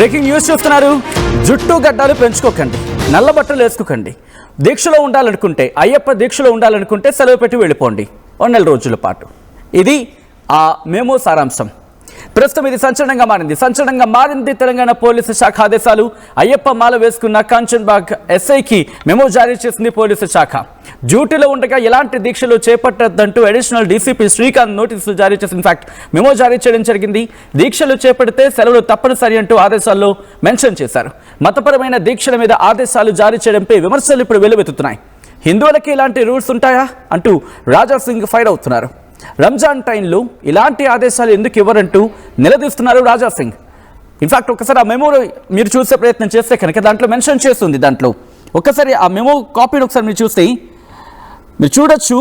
Breaking news చూస్తున్నారు. జుట్టు గడ్డాలు పెంచుకోకండి, నల్ల బట్టలు వేసుకోకండి. దీక్షలో ఉండాలనుకుంటే, అయ్యప్ప దీక్షలో ఉండాలనుకుంటే సెలవు పెట్టి వెళ్ళిపోండి 1 నెల రోజుల పాటు. ఇది ఆ మెమో సారాంశం. ప్రస్తుతం ఇది సంచలనంగా మారింది. తెలంగాణ పోలీసు శాఖ ఆదేశాలు. అయ్యప్ప మాల వేసుకున్న కాంచన్బాగ్ ఎస్ఐకి మెమో జారీ చేసింది పోలీసు శాఖ. డ్యూటీలో ఉండగా ఎలాంటి దీక్షలు చేపట్టద్దంటూ అడిషనల్ డీసీపీ శ్రీకాంత్ నోటీసులు జారీ చేసి ఇన్ఫాక్ట్ మెమో జారీ చేయడం జరిగింది. దీక్షలు చేపడితే సెలవులు తప్పనిసరి అంటూ ఆదేశాల్లో మెన్షన్ చేశారు. మతపరమైన దీక్షల మీద ఆదేశాలు జారీ చేయడంపై విమర్శలు ఇప్పుడు వెల్లువెత్తుతున్నాయి. హిందువులకి ఇలాంటి రూల్స్ ఉంటాయా అంటూ రాజా సింగ్ ఫైర్ అవుతున్నారు. రంజాన్ టైంలో ఇలాంటి ఆదేశాలు ఎందుకు ఇవ్వరంటూ నిలదీస్తున్నారు రాజా సింగ్. ఇన్ఫాక్ట్ ఒకసారి ఆ మెమో మీరు చూసే ప్రయత్నం చేస్తే కనుక దాంట్లో మెన్షన్ చేస్తుంది. దాంట్లో ఒక్కసారి ఆ మెమో కాపీని ఒకసారి మీరు చూస్తే మీరు చూడొచ్చు.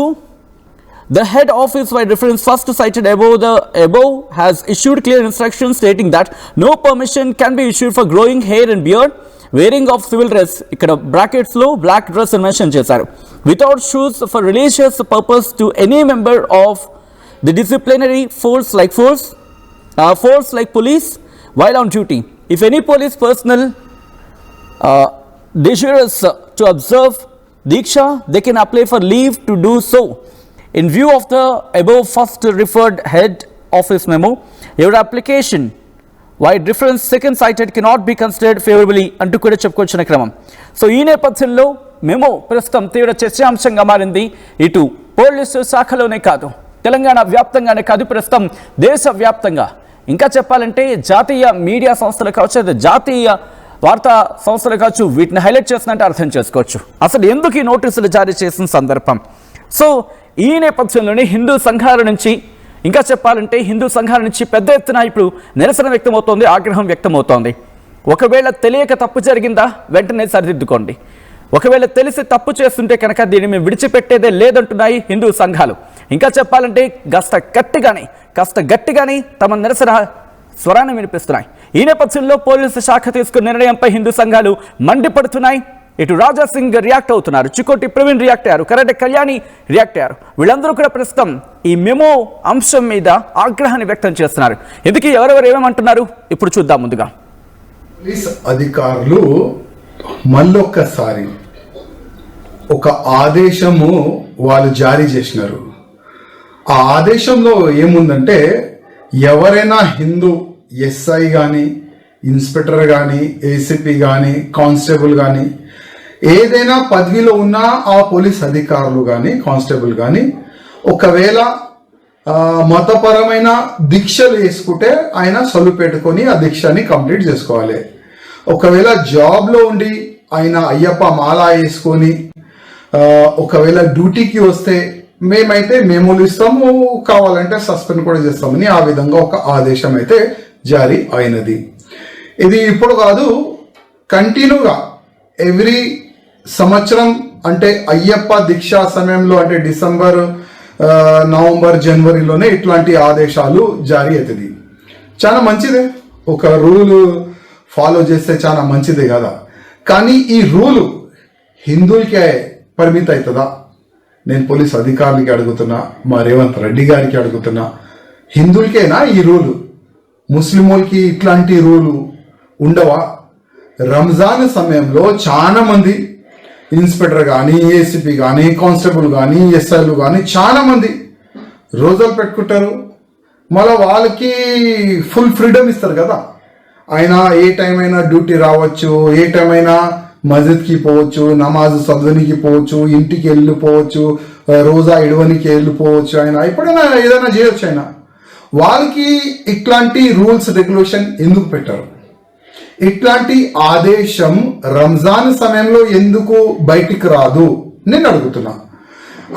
The head office by reference first cited above has issued clear instructions stating that no permission can be issued for growing hair and beard, wearing of civil dress, ఇక్కడ brackets లో black dress అని mention చేశారు, without shoes for religious purpose to any member of the disciplinary force like police while on duty. If any police personnel desires to observe Diksha, they can apply for leave to do so. In view of the above first referred head office memo, your application why difference second cited cannot be considered favorably అంటూ కూడా చెప్పుకొచ్చిన క్రమం. So ఈ నేపథ్యంలో memo ప్రస్తుతం తీవ్ర చర్చాంశంగా మారింది. ఇటు police శాఖలోనే కాదు, తెలంగాణ వ్యాప్తంగానే కాదు, ప్రస్తుతం దేశవ్యాప్తంగా, ఇంకా చెప్పాలంటే జాతీయ మీడియా సంస్థలు కావచ్చు, జాతీయ వార్తా సంస్థలు కావచ్చు, వీటిని హైలైట్ చేస్తుందంటే అర్థం చేసుకోవచ్చు అసలు ఎందుకు ఈ నోటీసులు జారీ చేసిన సందర్భం. సో ఈ నేపథ్యంలోనే హిందూ సంఘాల నుంచి, ఇంకా చెప్పాలంటే హిందూ సంఘాల నుంచి పెద్ద ఎత్తున ఇప్పుడు నిరసన వ్యక్తమవుతోంది, ఆగ్రహం వ్యక్తమవుతోంది. ఒకవేళ తెలియక తప్పు జరిగిందా వెంటనే సరిదిద్దుకోండి, ఒకవేళ తెలిసి తప్పు చేస్తుంటే కనుక దీన్ని మేము విడిచిపెట్టేదే లేదంటున్నాయి హిందూ సంఘాలు. ఇంకా చెప్పాలంటే కాస్త గట్టిగానే తమ నిరసన స్వరాన్ని వినిపిస్తున్నాయి. ఈ నేపథ్యంలో పోలీసు శాఖ తీసుకున్న నిర్ణయంపై హిందూ సంఘాలు మండిపడుతున్నాయి. ఇటు రాజా సింగ్ రియాక్ట్ అవుతున్నారు, చికోటి ప్రవీణ్ రియాక్ట్ అయ్యారు, కరెక్ట్ కళ్యాణి రియాక్ట్ అయ్యారు. వీళ్ళందరూ కూడా ప్రస్తుతం ఈ మెమో అంశం మీద ఆగ్రహాన్ని వ్యక్తం చేస్తున్నారు. ఎందుకు ఎవరెవరు ఏమేమంటున్నారు ఇప్పుడు చూద్దాం. ముందుగా పోలీస్ అధికారులు మళ్ళొక్కసారి ఒక ఆదేశము వాళ్ళు జారీ చేసినారు. ఆ ఆదేశంలో ఏముందంటే, ఎవరైనా హిందూ ఎస్ఐ కానీ, ఇన్స్పెక్టర్ కానీ, ఏసీపీ కానీ, కానిస్టేబుల్ కానీ, ఏదైనా పదవిలో ఉన్న ఆ పోలీస్ అధికారులు కానీ, కానిస్టేబుల్ కానీ, ఒకవేళ మతపరమైన దీక్షలు వేసుకుంటే ఆయన సొల్లు పెట్టుకొని ఆ దీక్షని కంప్లీట్ చేసుకోవాలి. ఒకవేళ జాబ్లో ఉండి ఆయన అయ్యప్ప మాల వేసుకొని ఒకవేళ డ్యూటీకి వస్తే మేమైతే మెమోలు ఇస్తాము, కావాలంటే సస్పెండ్ కూడా చేస్తామని ఆ విధంగా ఒక ఆదేశం అయితే జారీ అయినది. ఇది ఇప్పుడు కాదు, కంటిన్యూగా ఎవ్రీ సంవత్సరం అంటే అయ్యప్ప దీక్ష సమయంలో అంటే డిసెంబర్, నవంబర్, జనవరిలోనే ఇట్లాంటి ఆదేశాలు జారీ అవుతుంది. చాలా మంచిదే, ఒక రూల్ ఫాలో చేస్తే చాలా మంచిదే కదా. కానీ ఈ రూలు హిందువులకే పరిమితి అవుతుందా? నేను పోలీస్ అధికారులకి అడుగుతున్నా, మా రేవంత్ రెడ్డి గారికి అడుగుతున్నా, హిందువులకేనా ఈ రూలు? ముస్లింలకి ఇట్లాంటి రూలు ఉండవా? రంజాన్ సమయంలో చాలా మంది ఇన్స్పెక్టర్ కానీ, ఏసీపీ కానీ, కానిస్టేబుల్ కానీ, ఎస్ఐలు కానీ చాలా మంది రోజులు పెట్టుకుంటారు. మళ్ళీ వాళ్ళకి ఫుల్ ఫ్రీడమ్ ఇస్తారు కదా. ఆయన ఏ టైం అయినా డ్యూటీ రావచ్చు, ఏ టైం అయినా మస్జిద్కి పోవచ్చు, నమాజ్ చదవనికి పోవచ్చు, ఇంటికి వెళ్ళిపోవచ్చు, రోజా ఇడవనికి వెళ్ళిపోవచ్చు, ఆయన ఎప్పుడైనా ఏదైనా చేయొచ్చు. ఆయన వాళ్ళకి ఇట్లాంటి రూల్స్ రెగ్యులేషన్ ఎందుకు పెట్టారు? ఇట్లాంటి ఆదేశం రంజాన్ సమయంలో ఎందుకు బయటికి రాదు నేను అడుగుతున్నా.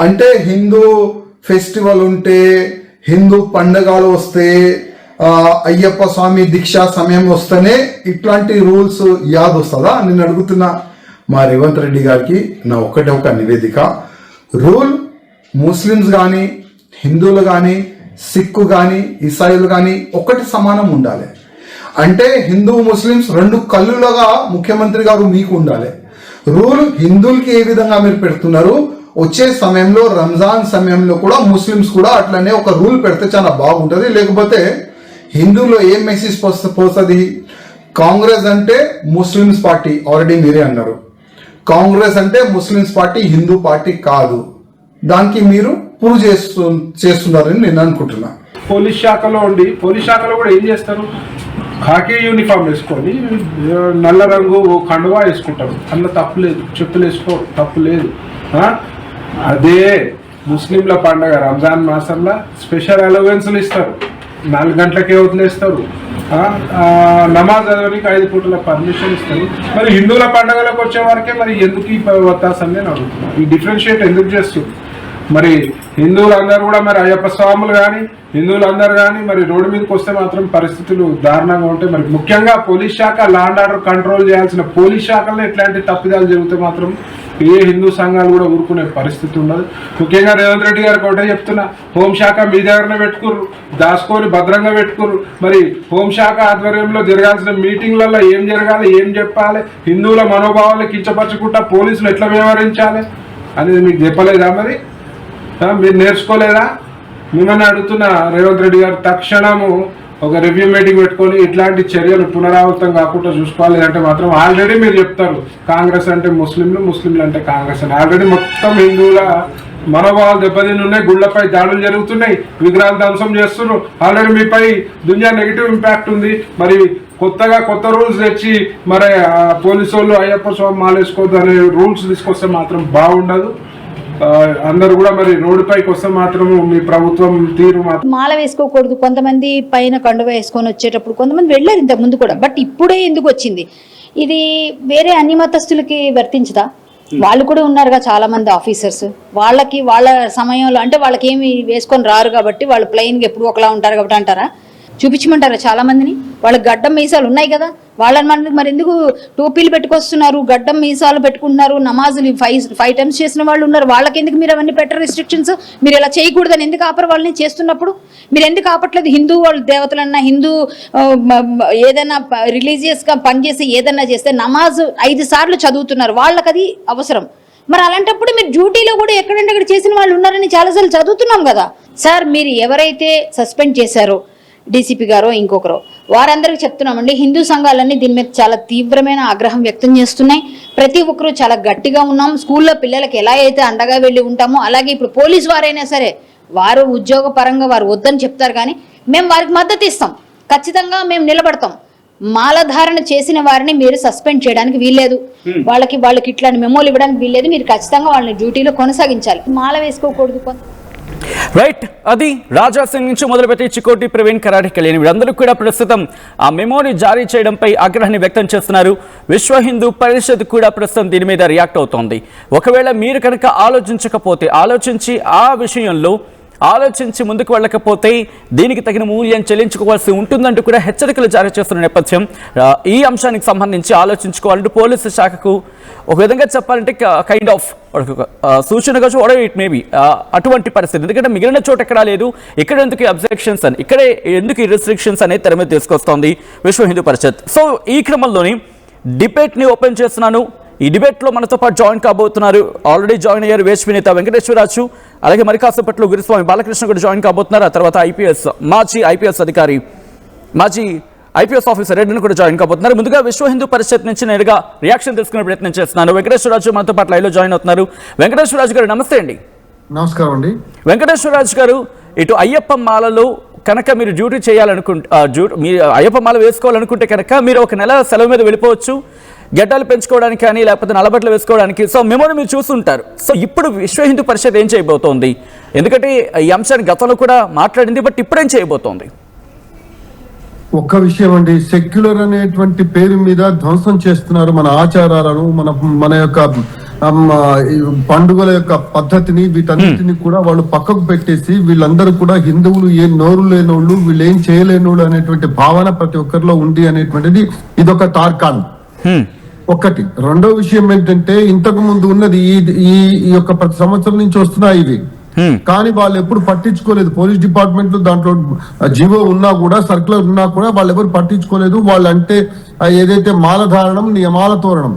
అంటే హిందూ ఫెస్టివల్ ఉంటే, హిందూ పండుగలు వస్తే, అయ్యప్ప స్వామి దీక్షా సమయం వస్తేనే ఇట్లాంటి రూల్స్ యాద్ వస్తుందా నేను అడుగుతున్నా. మా రేవంత్ రెడ్డి గారికి నా ఒక నివేదిక, రూల్ ముస్లిమ్స్ కానీ, హిందువులు కానీ, సిక్కు కానీ, ఇసాయిలు కానీ ఒకటి సమానం ఉండాలి. అంటే హిందూ ముస్లిమ్స్ రెండు కళ్ళులుగా ముఖ్యమంత్రి గారు మీకు ఉండాలి. రూల్ హిందువులకి ఏ విధంగా మీరు పెడుతున్నారు, వచ్చే సమయంలో రంజాన్ సమయంలో కూడా ముస్లిమ్స్ కూడా అట్లనే ఒక రూల్ పెడితే చాలా బాగుంటుంది. లేకపోతే హిందువులో ఏం మెసేజ్ పోస్తుంది? కాంగ్రెస్ అంటే ముస్లిమ్స్ పార్టీ, ఆల్రెడీ మీరే అన్నారు. కాంగ్రెస్ అంటే ముస్లిమ్స్ పార్టీ, హిందూ పార్టీ కాదు. దానికి మీరు ప్రూవ్ చేస్తున్నారని నేను అనుకుంటున్నా. పోలీస్ శాఖలో ఉండి పోలీస్ శాఖలో కూడా ఏం చేస్తారు, ఖాకీ యూనిఫామ్ వేసుకొని నల్ల రంగు కండువా వేసుకుంటారు, అందులో తప్పు లేదు. చెప్పులు వేసుకో తప్పు లేదు. అదే ముస్లింల పండగ రంజాన్ మాసంలో స్పెషల్ అలవెన్స్లు ఇస్తారు, 4 గంటలకే వదిలేస్తారు, నమాజ్ చదవడానికి 5 పూటల పర్మిషన్ ఇస్తారు. మరి హిందువుల పండుగలకు వచ్చే వరకే మరి ఎందుకు ఈ వత్తాసని నేను అడుగుతున్నాను. ఈ డిఫరెన్షియేట్ ఎందుకు చేస్తుంది? మరి హిందువులందరూ కూడా మరి అయ్యప్ప స్వాములు కానీ హిందువులందరూ కానీ మరి రోడ్డు మీదకి వస్తే మాత్రం పరిస్థితులు దారుణంగా ఉంటాయి. మరి ముఖ్యంగా పోలీస్ శాఖ లా అండ్ ఆర్డర్ కంట్రోల్ చేయాల్సిన పోలీస్ శాఖలో ఇట్లాంటి తప్పిదాలు జరిగితే మాత్రం ఏ హిందూ సంఘాలు కూడా ఊరుకునే పరిస్థితి ఉండదు. ముఖ్యంగా రేవంత్ రెడ్డి గారికి ఒకటే చెప్తున్నా, హోంశాఖ మీ దగ్గరనే పెట్టుకుర్రు, దాచుకొని భద్రంగా పెట్టుకుర్రు. మరి హోంశాఖ ఆధ్వర్యంలో జరగాల్సిన మీటింగ్లలో ఏం జరగాలి, ఏం చెప్పాలి, హిందువుల మనోభావాలను కించపరచుకుంటా పోలీసులు ఎట్లా వ్యవహరించాలి అనేది మీకు చెప్పలేదా? మరి మీరు నేర్చుకోలేదా? మిమ్మల్ని అడుగుతున్న రేవంత్ రెడ్డి గారు తక్షణము ఒక రివ్యూ మీటింగ్ పెట్టుకొని ఇట్లాంటి చర్యలు పునరావృతం కాకుండా చూసుకోవాలి. అంటే మాత్రం ఆల్రెడీ మీరు చెప్తారు కాంగ్రెస్ అంటే ముస్లింలు, ముస్లింలు అంటే కాంగ్రెస్ అని. ఆల్రెడీ మొత్తం హిందువుల మనోభావాలు దెబ్బతిన్నాయి, గుళ్ళపై దాడులు జరుగుతున్నాయి, విగ్రహాలు ధ్వంసం చేస్తున్నారు. ఆల్రెడీ మీపై దునియా నెగిటివ్ ఇంపాక్ట్ ఉంది. మరి కొత్తగా కొత్త రూల్స్ తెచ్చి మరి పోలీసు వాళ్ళు అయ్యప్ప స్వామి మాలేసుకోవద్దు అనే రూల్స్ తీసుకొస్తే మాత్రం బాగుండదు. అందరూ కూడా మరి రోడ్డుపైకి వస్తే మాత్రం మీ ప్రభుత్వం తీరు మాత్రం. మాల వేసుకోకూడదు, కొంతమంది పైన కండువ వేసుకొని వచ్చేటప్పుడు కొంతమంది వెళ్ళారు ఇంతకు ముందు కూడా, బట్ ఇప్పుడే ఎందుకు వచ్చింది? ఇది వేరే అన్ని మతస్థులకి వర్తించదా? వాళ్ళు కూడా ఉన్నారుగా చాలా మంది ఆఫీసర్స్, వాళ్ళకి వాళ్ళ సమయంలో అంటే వాళ్ళకి ఏమి వేసుకొని రారు కాబట్టి వాళ్ళు ప్లెయిన్గా ఎప్పుడు ఒకలా ఉంటారు కాబట్టి అంటారా? చూపించమంటారా చాలా మందిని? వాళ్ళకి గడ్డం మీసాలు ఉన్నాయి కదా, వాళ్ళని మరి ఎందుకు టోపీలు పెట్టుకొస్తున్నారు, గడ్డం మీసాలు పెట్టుకుంటున్నారు, నమాజులు 5 times చేసిన వాళ్ళు ఉన్నారు, వాళ్ళకి ఎందుకు మీరు అవన్నీ పెట్టరు రిస్ట్రిక్షన్స్? మీరు ఇలా చేయకూడదని ఎందుకు ఆపరు? వాళ్ళని చేస్తున్నప్పుడు మీరు ఎందుకు ఆపట్లేదు? హిందూ వాళ్ళు దేవతలన్నా, హిందూ ఏదైనా రిలీజియస్గా పనిచేసి ఏదన్నా చేస్తే నమాజ్ 5 సార్లు చదువుతున్నారు, వాళ్ళకి అది అవసరం. మరి అలాంటప్పుడు మీరు డ్యూటీలో కూడా ఎక్కడంటే అక్కడ చేసిన వాళ్ళు ఉన్నారని చాలాసార్లు చదువుతున్నాం కదా సార్. మీరు ఎవరైతే సస్పెండ్ చేశారో డీసీపీ గారో ఇంకొకరో వారందరికీ చెప్తున్నామండి, హిందూ సంఘాలన్నీ దీని మీద చాలా తీవ్రమైన ఆగ్రహం వ్యక్తం చేస్తున్నాయి. ప్రతి ఒక్కరూ చాలా గట్టిగా ఉన్నాం. స్కూల్లో పిల్లలకి ఎలా అయితే అండగా వెళ్ళి ఉంటామో అలాగే ఇప్పుడు పోలీసు వారైనా సరే వారు ఉద్యోగ పరంగా వారు వద్దని చెప్తారు, కానీ మేము వారికి మద్దతు ఇస్తాం, ఖచ్చితంగా మేము నిలబడతాం. మాలధారణ చేసిన వారిని మీరు సస్పెండ్ చేయడానికి వీల్లేదు, వాళ్ళకి ఇట్లాంటి మెమోలు ఇవ్వడానికి వీల్లేదు. మీరు ఖచ్చితంగా వాళ్ళని డ్యూటీలో కొనసాగించాలి. మాల వేసుకోకూడదు. రైట్, అది రాజాసింగ్ నుంచి మొదలుపెట్టి చికోటి ప్రవీణ్ కరాటి కళ్యాణి వీరందరూ కూడా ప్రస్తుతం ఆ మెమోని జారీ చేయడంపై ఆగ్రహాన్ని వ్యక్తం చేస్తున్నారు. విశ్వ హిందూ పరిషత్ కూడా ప్రస్తుతం దీని మీద రియాక్ట్ అవుతోంది. ఒకవేళ మీరు కనుక ఆలోచించి ఆ విషయంలో ఆలోచించి ముందుకు వెళ్ళకపోతే దీనికి తగిన మూల్యం చెల్లించుకోవాల్సి ఉంటుందంటూ కూడా హెచ్చరికలు జారీ చేస్తున్న నేపథ్యం ఈ అంశానికి సంబంధించి ఆలోచించుకోవాలంటూ పోలీసు శాఖకు ఒక విధంగా చెప్పాలంటే కైండ్ ఆఫ్ సూచనగా చూడడం ఇట్ మేబీ అటువంటి పరిస్థితి. ఎందుకంటే మిగిలిన చోట ఎక్కడా లేదు, ఇక్కడ ఎందుకు అబ్జెక్షన్స్ అని, ఇక్కడే ఎందుకు ఈ రిస్ట్రిక్షన్స్ అనేది తెర మీద తీసుకొస్తోంది విశ్వ హిందూ పరిషత్. సో ఈ క్రమంలోని డిబేట్ని ఓపెన్ చేస్తున్నాను. ఈ డిబేట్లో మనతో పాటు జాయిన్ కాబోతున్నారు, ఆల్రెడీ జాయిన్ అయ్యారు వేష్వి నేత వెంకటేశ్వరరాజు, అలాగే మరి కాసేపట్లో గురుస్వామి బాలకృష్ణ కూడా జాయిన్ కాబోతున్నారు. ఆ తర్వాత మాజీ ఐపీఎస్ ఆఫీసర్ రెడ్డిని కూడా జాయిన్ కాబోతున్నారు. ముందుగా విశ్వ హిందూ పరిషత్ నుంచి నేరుగా రియాక్షన్ తెలుసుకునే ప్రయత్నం చేస్తున్నాను. వెంకటేశ్వరరాజు మనతో పాటు లైవ్లో జాయిన్ అవుతున్నారు. వెంకటేశ్వరరాజు గారు నమస్తే అండి. నమస్కారం అండి. వెంకటేశ్వరరాజు గారు, ఇటు అయ్యప్ప మాలలో కనుక మీరు డ్యూటీ మీరు అయ్యప్ప మాల వేసుకోవాలనుకుంటే కనుక మీరు 1 నెల సెలవు మీద వెళ్ళిపోవచ్చు, గడ్డలు పెంచుకోవడానికి కానీ లేకపోతే నల్లబట్టలు వేసుకోవడానికి. సో మెమోని మీరు చూస్తుంటారు. సో ఇప్పుడు విశ్వ హిందూ పరిషత్ ఏం చేయబోతోంది? ఎందుకంటే ఈ అంశాన్ని గతంలో కూడా మాట్లాడింది, బట్ ఇప్పుడేం చేయబోతోంది? ఒక్క విషయం అండి, సెక్యులర్ అనేటువంటి పేరు మీద ధ్వంసం చేస్తున్నారు మన ఆచారాలను, మన యొక్క పండుగల యొక్క పద్ధతిని, వీటన్నిటిని కూడా వాళ్ళు పక్కకు పెట్టేసి వీళ్ళందరూ కూడా హిందువులు ఏం నోరు లేనోళ్ళు, వీళ్ళు ఏం చేయలేనోళ్ళు అనేటువంటి భావన ప్రతి ఒక్కరిలో ఉంది అనేటువంటిది ఇదొక తార్కాణం ఒకటి. రెండో విషయం ఏంటంటే ఇంతకు ముందు ఉన్నది ఈ యొక్క ప్రతి సంవత్సరం నుంచి వస్తున్నాయి ఇవి, కానీ వాళ్ళు ఎప్పుడు పట్టించుకోలేదు. పోలీస్ డిపార్ట్మెంట్ దాంట్లో జీవో ఉన్నా కూడా, సర్కులర్ ఉన్నా కూడా వాళ్ళు ఎవరు పట్టించుకోలేదు. వాళ్ళంటే ఏదైతే మాలధారణం, నియమాల తోరణం,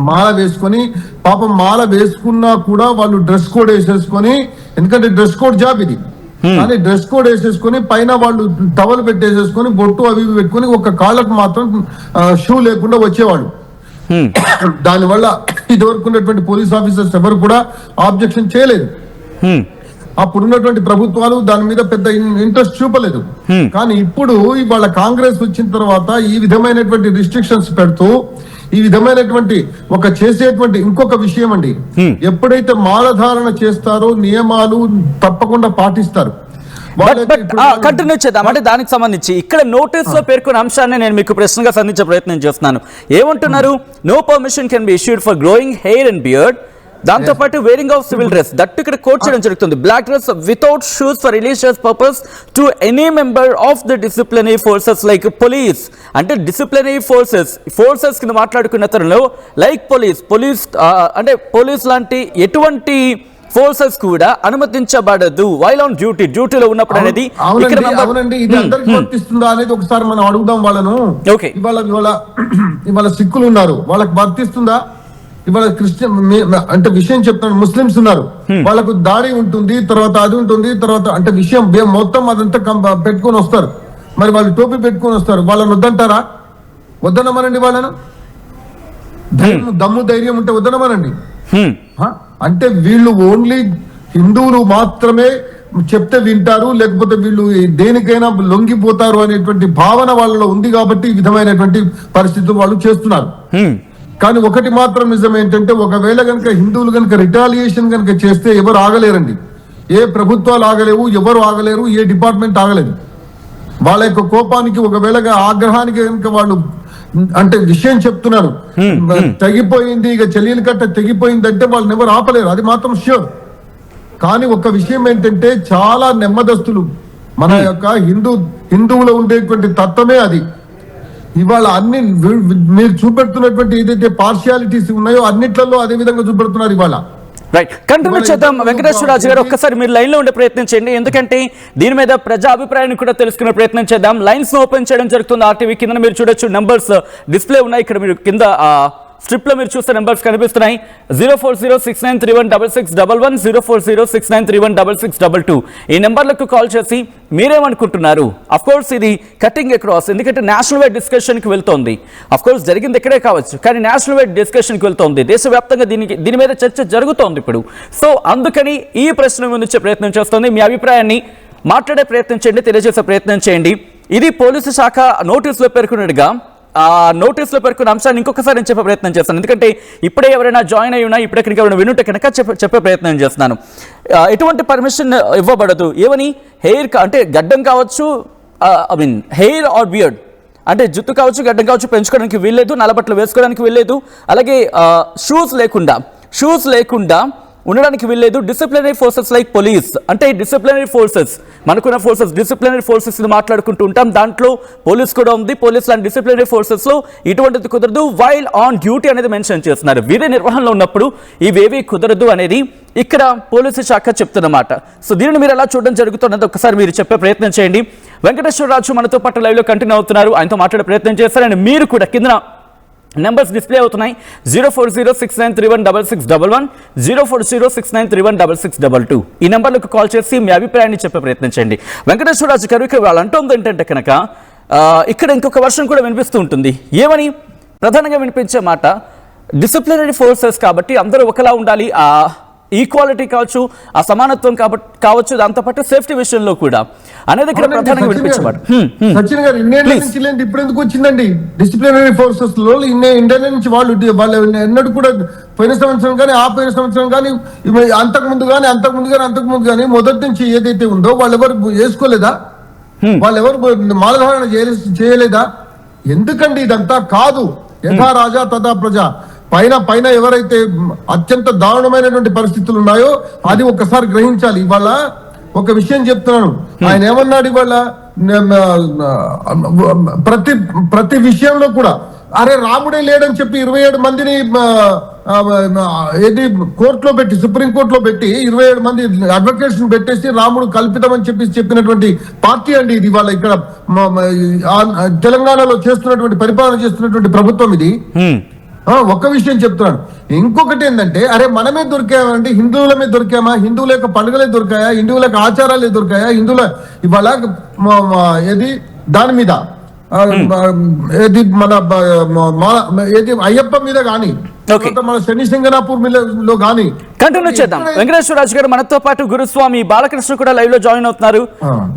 మాల వేసుకొని పాపం మాల వేసుకున్నా కూడా వాళ్ళు డ్రెస్ కోడ్ వేసేసుకొని, ఎందుకంటే డ్రెస్ కోడ్ జాబ్ ఇది, కానీ డ్రెస్ కోడ్ వేసేసుకొని పైన వాళ్ళు టవల్ పెట్టేసేసుకొని బొట్టు అవి ఇవి పెట్టుకొని ఒక కాళ్ళకు మాత్రం షూ లేకుండా వచ్చేవాళ్ళు. దానివల్ల ఇదివరకు ఉన్నటువంటి పోలీస్ ఆఫీసర్స్ ఎవరు కూడా ఆబ్జెక్షన్ చేయలేదు. అప్పుడున్నటువంటి ప్రభుత్వాలు దాని మీద పెద్ద ఇంట్రెస్ట్ చూపలేదు. కానీ ఇప్పుడు ఇవాళ కాంగ్రెస్ వచ్చిన తర్వాత ఈ విధమైనటువంటి రిస్ట్రిక్షన్స్ పెడుతూ ఈ విధమైనటువంటి ఒక చేసేటువంటి ఇంకొక విషయం అండి, ఎప్పుడైతే మాలధారణ చేస్తారో నియమాలు తప్పకుండా పాటిస్తారు. కంటిన్యూ చేద్దాం. అంటే దానికి సంబంధించి ఇక్కడ నోటీస్ లో పేర్కొన్న అంశాన్ని నేను మీకు ప్రశ్నగా సంధించే ప్రయత్నం చేస్తున్నాను. ఏమంటున్నారు? No permission can be issued for growing hair and beard, దాంతో పాటు wearing of civil dress, that ఇక్కడ కోట్ చేయడం జరుగుతుంది. Black dress without shoes for religious purpose to any member of the disciplinary forces like police. అంటే disciplinary forces కింద మాట్లాడుకున్న తరుణంలో like police అంటే పోలీస్ లాంటి ఎటువంటి ఫోర్సెస్ కూడా అనుమతించబడదు వైల్ ఆన్ డ్యూటీలో ఉన్నప్పుడు అనేది. అవునండి, ఇది అందరికి వర్తిస్తుందా అనేది ఒకసారి మనం అడుగుదాం వాళ్ళను. ఓకే, ఇవాళ సిక్కులు ఉన్నారు, వాళ్ళకి వర్తిస్తుందా? ఇవాళ క్రిస్టియన్ అంటే విషయం చెప్తాను, ముస్లిమ్స్ ఉన్నారు, వాళ్ళకు దాడి ఉంటుంది, తర్వాత అది ఉంటుంది, తర్వాత అంటే విషయం మొత్తం అదంతా పెట్టుకొని వస్తారు. మరి వాళ్ళు టోపీ పెట్టుకొని వస్తారు, వాళ్ళని వద్దంటారా? వద్దనమనండి వాళ్ళను. దమ్ము ధైర్యం ఉంటే వద్దనమనండి. అంటే వీళ్ళు ఓన్లీ హిందువులు మాత్రమే చెప్తే వింటారు, లేకపోతే వీళ్ళు దేనికైనా లొంగిపోతారు అనేటువంటి భావన వాళ్ళలో ఉంది కాబట్టి ఈ విధమైనటువంటి పరిస్థితులు వాళ్ళు చేస్తున్నారు. కానీ ఒకటి మాత్రం నిజం ఏంటంటే, ఒకవేళ కనుక హిందువులు కనుక రిటాలియేషన్ కనుక చేస్తే ఎవరు ఆగలేరండి. ఏ ప్రభుత్వాలు ఆగలేవు, ఎవరు ఆగలేరు, ఏ డిపార్ట్మెంట్ ఆగలేదు. వాళ్ళ యొక్క కోపానికి ఒకవేళ ఆగ్రహానికి కనుక వాళ్ళు అంటే విషయం చెప్తున్నారు, తెగిపోయింది, ఇక చెల్లెలు కట్ట తెగిపోయిందంటే వాళ్ళని ఎవరు ఆపలేరు, అది మాత్రం ష్యూర్. కానీ ఒక విషయం ఏంటంటే, చాలా నెమ్మదస్తులు మన యొక్క హిందువులో ఉండేటువంటి తత్వమే అది. ఇవాళ అన్ని మీరు చూపెడుతున్నటువంటి ఏదైతే పార్షియాలిటీస్ ఉన్నాయో అన్నిట్లలో అదే విధంగా చూపెడుతున్నారు ఇవాళ. రైట్, కంటిన్యూ చేద్దాం. వెంకటేశ్వరరాజు గారు ఒక్కసారి మీరు లైన్ లో ఉండే ప్రయత్నం చేయండి, ఎందుకంటే దీని మీద ప్రజా అభిప్రాయాన్ని కూడా తెలుసుకునే ప్రయత్నం చేద్దాం. లైన్స్ ఓపెన్ చేయడం జరుగుతుంది. ఆర్టీవీ కింద మీరు చూడొచ్చు, నంబర్స్ డిస్ప్లే ఉన్నాయి. ఇక్కడ మీరు కింద స్ట్రిప్ లో మీరు చూస్తే నెంబర్స్ కనిపిస్తున్నాయి. 0406931611 0406931622 ఈ నెంబర్లకు కాల్ చేసి మీరేమనుకుంటున్నారు. అఫ్ కోర్స్ ఇది కటింగ్ అక్రాస్, ఎందుకంటే నేషనల్ వైడ్ డిస్కషన్ కి వెళ్తోంది. అఫ్ కోర్స్ జరిగింది ఎక్కడే కావచ్చు, కానీ నేషనల్ వైడ్ డిస్కషన్ కి వెళ్తోంది. దేశవ్యాప్తంగా దీని మీద చర్చ జరుగుతోంది ఇప్పుడు. సో అందుకని ఈ ప్రశ్న ముందుంచే ప్రయత్నం చేస్తుంది. మీ అభిప్రాయాన్ని మాట్లాడే ప్రయత్నం చేయండి, తెలియజేసే ప్రయత్నం చేయండి. ఇది పోలీసు శాఖ నోటీసులో పేర్కొన్నట్టుగా నోటీసులో పేర్కొన్న అంశాన్ని ఇంకొకసారి నేను చెప్పే ప్రయత్నం చేస్తాను, ఎందుకంటే ఇప్పుడే ఎవరైనా జాయిన్ అయి ఉన్నా, ఇప్పుడే కనుక ఎవరైనా వినుంటే కనుక చెప్పే ప్రయత్నం చేస్తున్నాను. ఎటువంటి పర్మిషన్ ఇవ్వబడదు. ఏమని హెయిర్ అంటే గడ్డం కావచ్చు, I mean hair or beard అంటే జుట్టు కావచ్చు, గడ్డం కావచ్చు పెంచుకోవడానికి వీల్లేదు, నల్లబట్టలు వేసుకోవడానికి వీల్లేదు. అలాగే షూస్ లేకుండా ఉండడానికి వీల్లేదు. డిసిప్లినరీ ఫోర్సెస్ లైక్ పోలీస్, అంటే డిసిప్లినరీ ఫోర్సెస్ మనకున్న ఫోర్సెస్ డిసిప్లినరీ ఫోర్సెస్ మాట్లాడుకుంటూ ఉంటాం, దాంట్లో పోలీస్ కూడా ఉంది. పోలీస్ లాంటి డిసిప్లినరీ ఫోర్సెస్ లో ఇటువంటిది కుదరదు. వైల్ ఆన్ డ్యూటీ అనేది మెన్షన్ చేస్తున్నారు. వీరే నిర్వహణలో ఉన్నప్పుడు ఇవేవి కుదరదు అనేది ఇక్కడ పోలీసు శాఖ చెప్తున్నమాట. సో దీనిని మీరు ఎలా చూడడం జరుగుతున్నది ఒకసారి మీరు చెప్పే ప్రయత్నం చేయండి. వెంకటేశ్వరరాజు మనతో పాటు లైవ్ లో కంటిన్యూ అవుతున్నారు, ఆయనతో మాట్లాడే ప్రయత్నం చేస్తారు. అండ్ మీరు కూడా కింద నెంబర్స్ డిస్ప్లే అవుతున్నాయి. 0406931611 0406931622 ఈ నెంబర్లకు కాల్ చేసి మీ అభిప్రాయాన్ని చెప్పే ప్రయత్నం చేయండి. వెంకటేశ్వరరాజు గారు ఇక్కడ వాళ్ళు అంటుంది ఏంటంటే కనుక ఇక్కడ ఇంకొక వర్షన్ కూడా వినిపిస్తూ ఉంటుంది. ఏమని ప్రధానంగా వినిపించే మాట, డిసిప్లినరీ ఫోర్సెస్ కాబట్టి అందరూ ఒకలా ఉండాలి, ఆ ఈక్వాలిటీ కావచ్చు, ఆ సమానత్వం కావచ్చు, దాంతోపాటు సేఫ్టీ విషయంలో కూడా అనేది ఇక్కడ ప్రధానంగా వినిపించేవాడు. సచిన్ గారు ఇన్నేళ్ళ నుంచి లేని ఇప్పుడు ఎందుకు వచ్చిందండి డిసిప్లినరీ ఫోర్సెస్ లో? ఇండియన్ నుంచి వాళ్ళు ఎన్నడూ కూడా పోయిన సంవత్సరం కానీ పోయిన సంవత్సరం కానీ అంతకుముందు కానీ మొదటి నుంచి ఏదైతే ఉందో వాళ్ళు ఎవరు వేసుకోలేదా? వాళ్ళు ఎవరు మాలధారణ చేయలేదా? ఎందుకండి ఇదంతా? కాదు, యథా రాజా తథా ప్రజ. పైన ఎవరైతే అత్యంత దారుణమైనటువంటి పరిస్థితులు ఉన్నాయో అది ఒక్కసారి గ్రహించాలి. ఇవాళ ఒక విషయం చెప్తున్నాను, ఆయన ఏమన్నాడు ఇవాళ ప్రతి విషయంలో కూడా, అరే రాముడే లేడని చెప్పి 27 మందిని కోర్టులో పెట్టి, సుప్రీంకోర్టులో పెట్టి 27 మంది అడ్వకేట్స్ పెట్టేసి రాముడు కల్పితం అని చెప్పినటువంటి పార్టీ అండి ఇది. ఇవాళ ఇక్కడ తెలంగాణలో చేస్తున్నటువంటి పరిపాలన చేస్తున్నటువంటి ప్రభుత్వం ఇది. ఒక్క విషయం చెప్తున్నాను. ఇంకొకటి ఏంటంటే, అరే మనమే దొరికామంటే హిందువులమే దొరికామా, హిందువుల యొక్క పండుగలే దొరికాయా, హిందువుల యొక్క ఆచారాలే దొరికాయా, హిందువుల ఇవాళ ఏది దాని మీద ఏది ఏది అయ్యప్ప మీద కానీ మన శని సింగనాపూర్ లో కానీ కంటిన్యూ చేద్దాం. వెంకటేశ్వరరాజు గారు మనతో పాటు గురుస్వామి బాలకృష్ణ కూడా లైవ్ లో జాయిన్ అవుతున్నారు.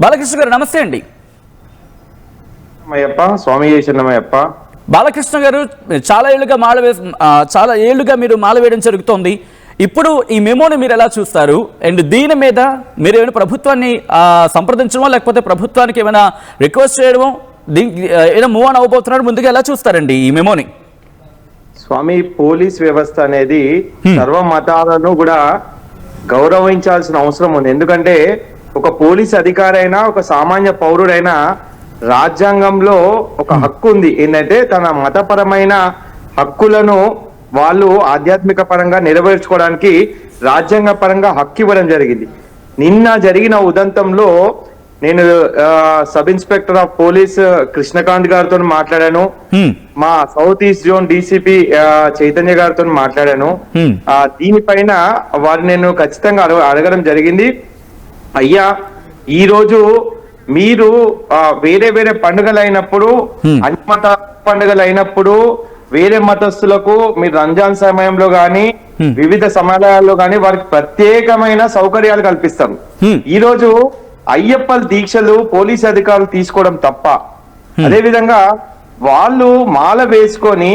బాలకృష్ణ గారు నమస్తే అండి. స్వామి చేసినమయ్యప్ప. బాలకృష్ణ గారు చాలా ఏళ్లుగా మీరు మాల వేయడం జరుగుతోంది. ఇప్పుడు ఈ మెమోని మీరు ఎలా చూస్తారు? అండ్ దీని మీద మీరు ఏమైనా ప్రభుత్వాన్ని సంప్రదించడమో లేకపోతే ప్రభుత్వానికి ఏమైనా రిక్వెస్ట్ చేయడమో దీనికి ఏదైనా మూవ్ ఆన్ అవ్వబోతున్నాడు, ముందుగా ఎలా చూస్తారండి ఈ మెమోని? స్వామి, పోలీస్ వ్యవస్థ అనేది సర్వ మతాలను కూడా గౌరవించాల్సిన అవసరం ఉంది. ఎందుకంటే ఒక పోలీస్ అధికారి అయినా ఒక సామాన్య పౌరుడైనా రాజ్యాంగంలో ఒక హక్కు ఉంది, ఏంటంటే తన మతపరమైన హక్కులను వాళ్ళు ఆధ్యాత్మిక పరంగా నెరవేర్చుకోవడానికి రాజ్యాంగ పరంగా హక్కు ఇవ్వడం జరిగింది. నిన్న జరిగిన ఉదంతంలో నేను sub inspector of police Krishnakant గారితో మాట్లాడాను, మా south east zone DCP Chaitanya గారితో మాట్లాడాను. దీనిపైన వారు నేను ఖచ్చితంగా అడగడం జరిగింది. అయ్యా, ఈ రోజు మీరు వేరే వేరే పండుగలు అయినప్పుడు, అన్ని మత పండుగలు అయినప్పుడు వేరే మతస్థులకు మీరు రంజాన్ సమయంలో గాని వివిధ సమాలయాల్లో గాని వారికి ప్రత్యేకమైన సౌకర్యాలు కల్పిస్తారు. ఈ రోజు అయ్యప్ప దీక్షలు పోలీస్ అధికారులు తీసుకోవడం తప్ప. అదే విధంగా వాళ్ళు మాల వేసుకొని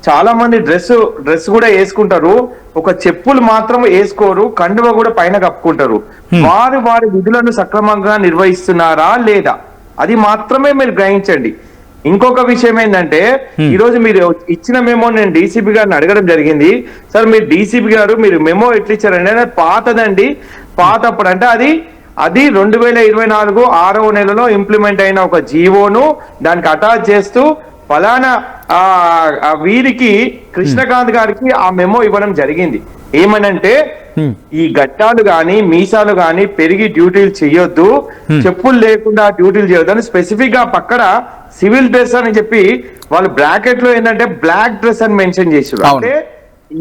చాలా మంది డ్రెస్ కూడా వేసుకుంటారు, ఒక చెప్పులు మాత్రం వేసుకోరు, కండువ కూడా పైన కప్పుకుంటారు. వారు వారి విధులను సక్రమంగా నిర్వహిస్తున్నారా లేదా, అది మాత్రమే మీరు గ్రహించండి. ఇంకొక విషయం ఏంటంటే, ఈ రోజు మీరు ఇచ్చిన మెమో నేను డీసీపీ గారిని అడగడం జరిగింది. సార్, మీరు డీసీపీ గారు మీరు మెమో ఎట్లా ఇచ్చారండి? అది పాతదండి. పాతప్పుడు అంటే అది 2024 6వ నెలలో ఇంప్లిమెంట్ అయిన ఒక జీవోను దానికి అటాచ్ చేస్తూ ఫలానా వీరికి కృష్ణకాంత్ గారికి ఆ మెమో ఇవ్వడం జరిగింది. ఏమనంటే, ఈ గడ్డాలు గాని మీసాలు గాని పెరిగి డ్యూటీలు చేయొద్దు, చెప్పులు లేకుండా డ్యూటీలు చేయొద్దు అని స్పెసిఫిక్ గా పక్కన సివిల్ డ్రెస్ అని చెప్పి వాళ్ళు బ్రాకెట్ లో ఏంటంటే బ్లాక్ డ్రెస్ అని మెన్షన్ చేశారు. అంటే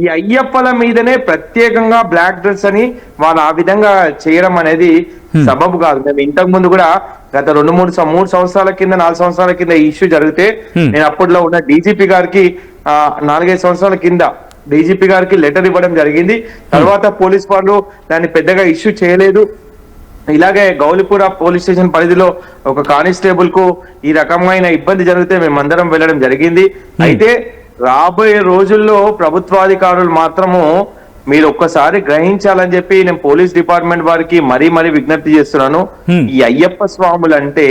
ఈ అయ్యప్పల మీదనే ప్రత్యేకంగా బ్లాక్ డ్రెస్ అని వాళ్ళు ఆ విధంగా చేయడం అనేది సబబు కాదు. మేము ఇంతకు ముందు కూడా గత 3 సంవత్సరాల కింద 4 సంవత్సరాల కింద ఈ ఇష్యూ జరిగితే నేను అప్పట్లో ఉన్న డీజీపీ గారికి 4-5 సంవత్సరాల కింద డీజీపీ గారికి లెటర్ ఇవ్వడం జరిగింది. తర్వాత పోలీస్ వాళ్ళు దాన్ని పెద్దగా ఇష్యూ చేయలేదు. ఇలాగే గౌలిపుర పోలీస్ స్టేషన్ పరిధిలో ఒక కానిస్టేబుల్ కు ఈ రకమైన ఇబ్బంది జరిగితే మేమందరం వెళ్ళడం జరిగింది. అయితే రాబోయే రోజుల్లో ప్రభుత్వాధికారులు మాత్రము మీరు ఒక్కసారి గ్రహించాలని చెప్పి నేను పోలీస్ డిపార్ట్మెంట్ వారికి మరీ విజ్ఞప్తి చేస్తున్నాను. ఈ అయ్యప్ప స్వాములు అంటే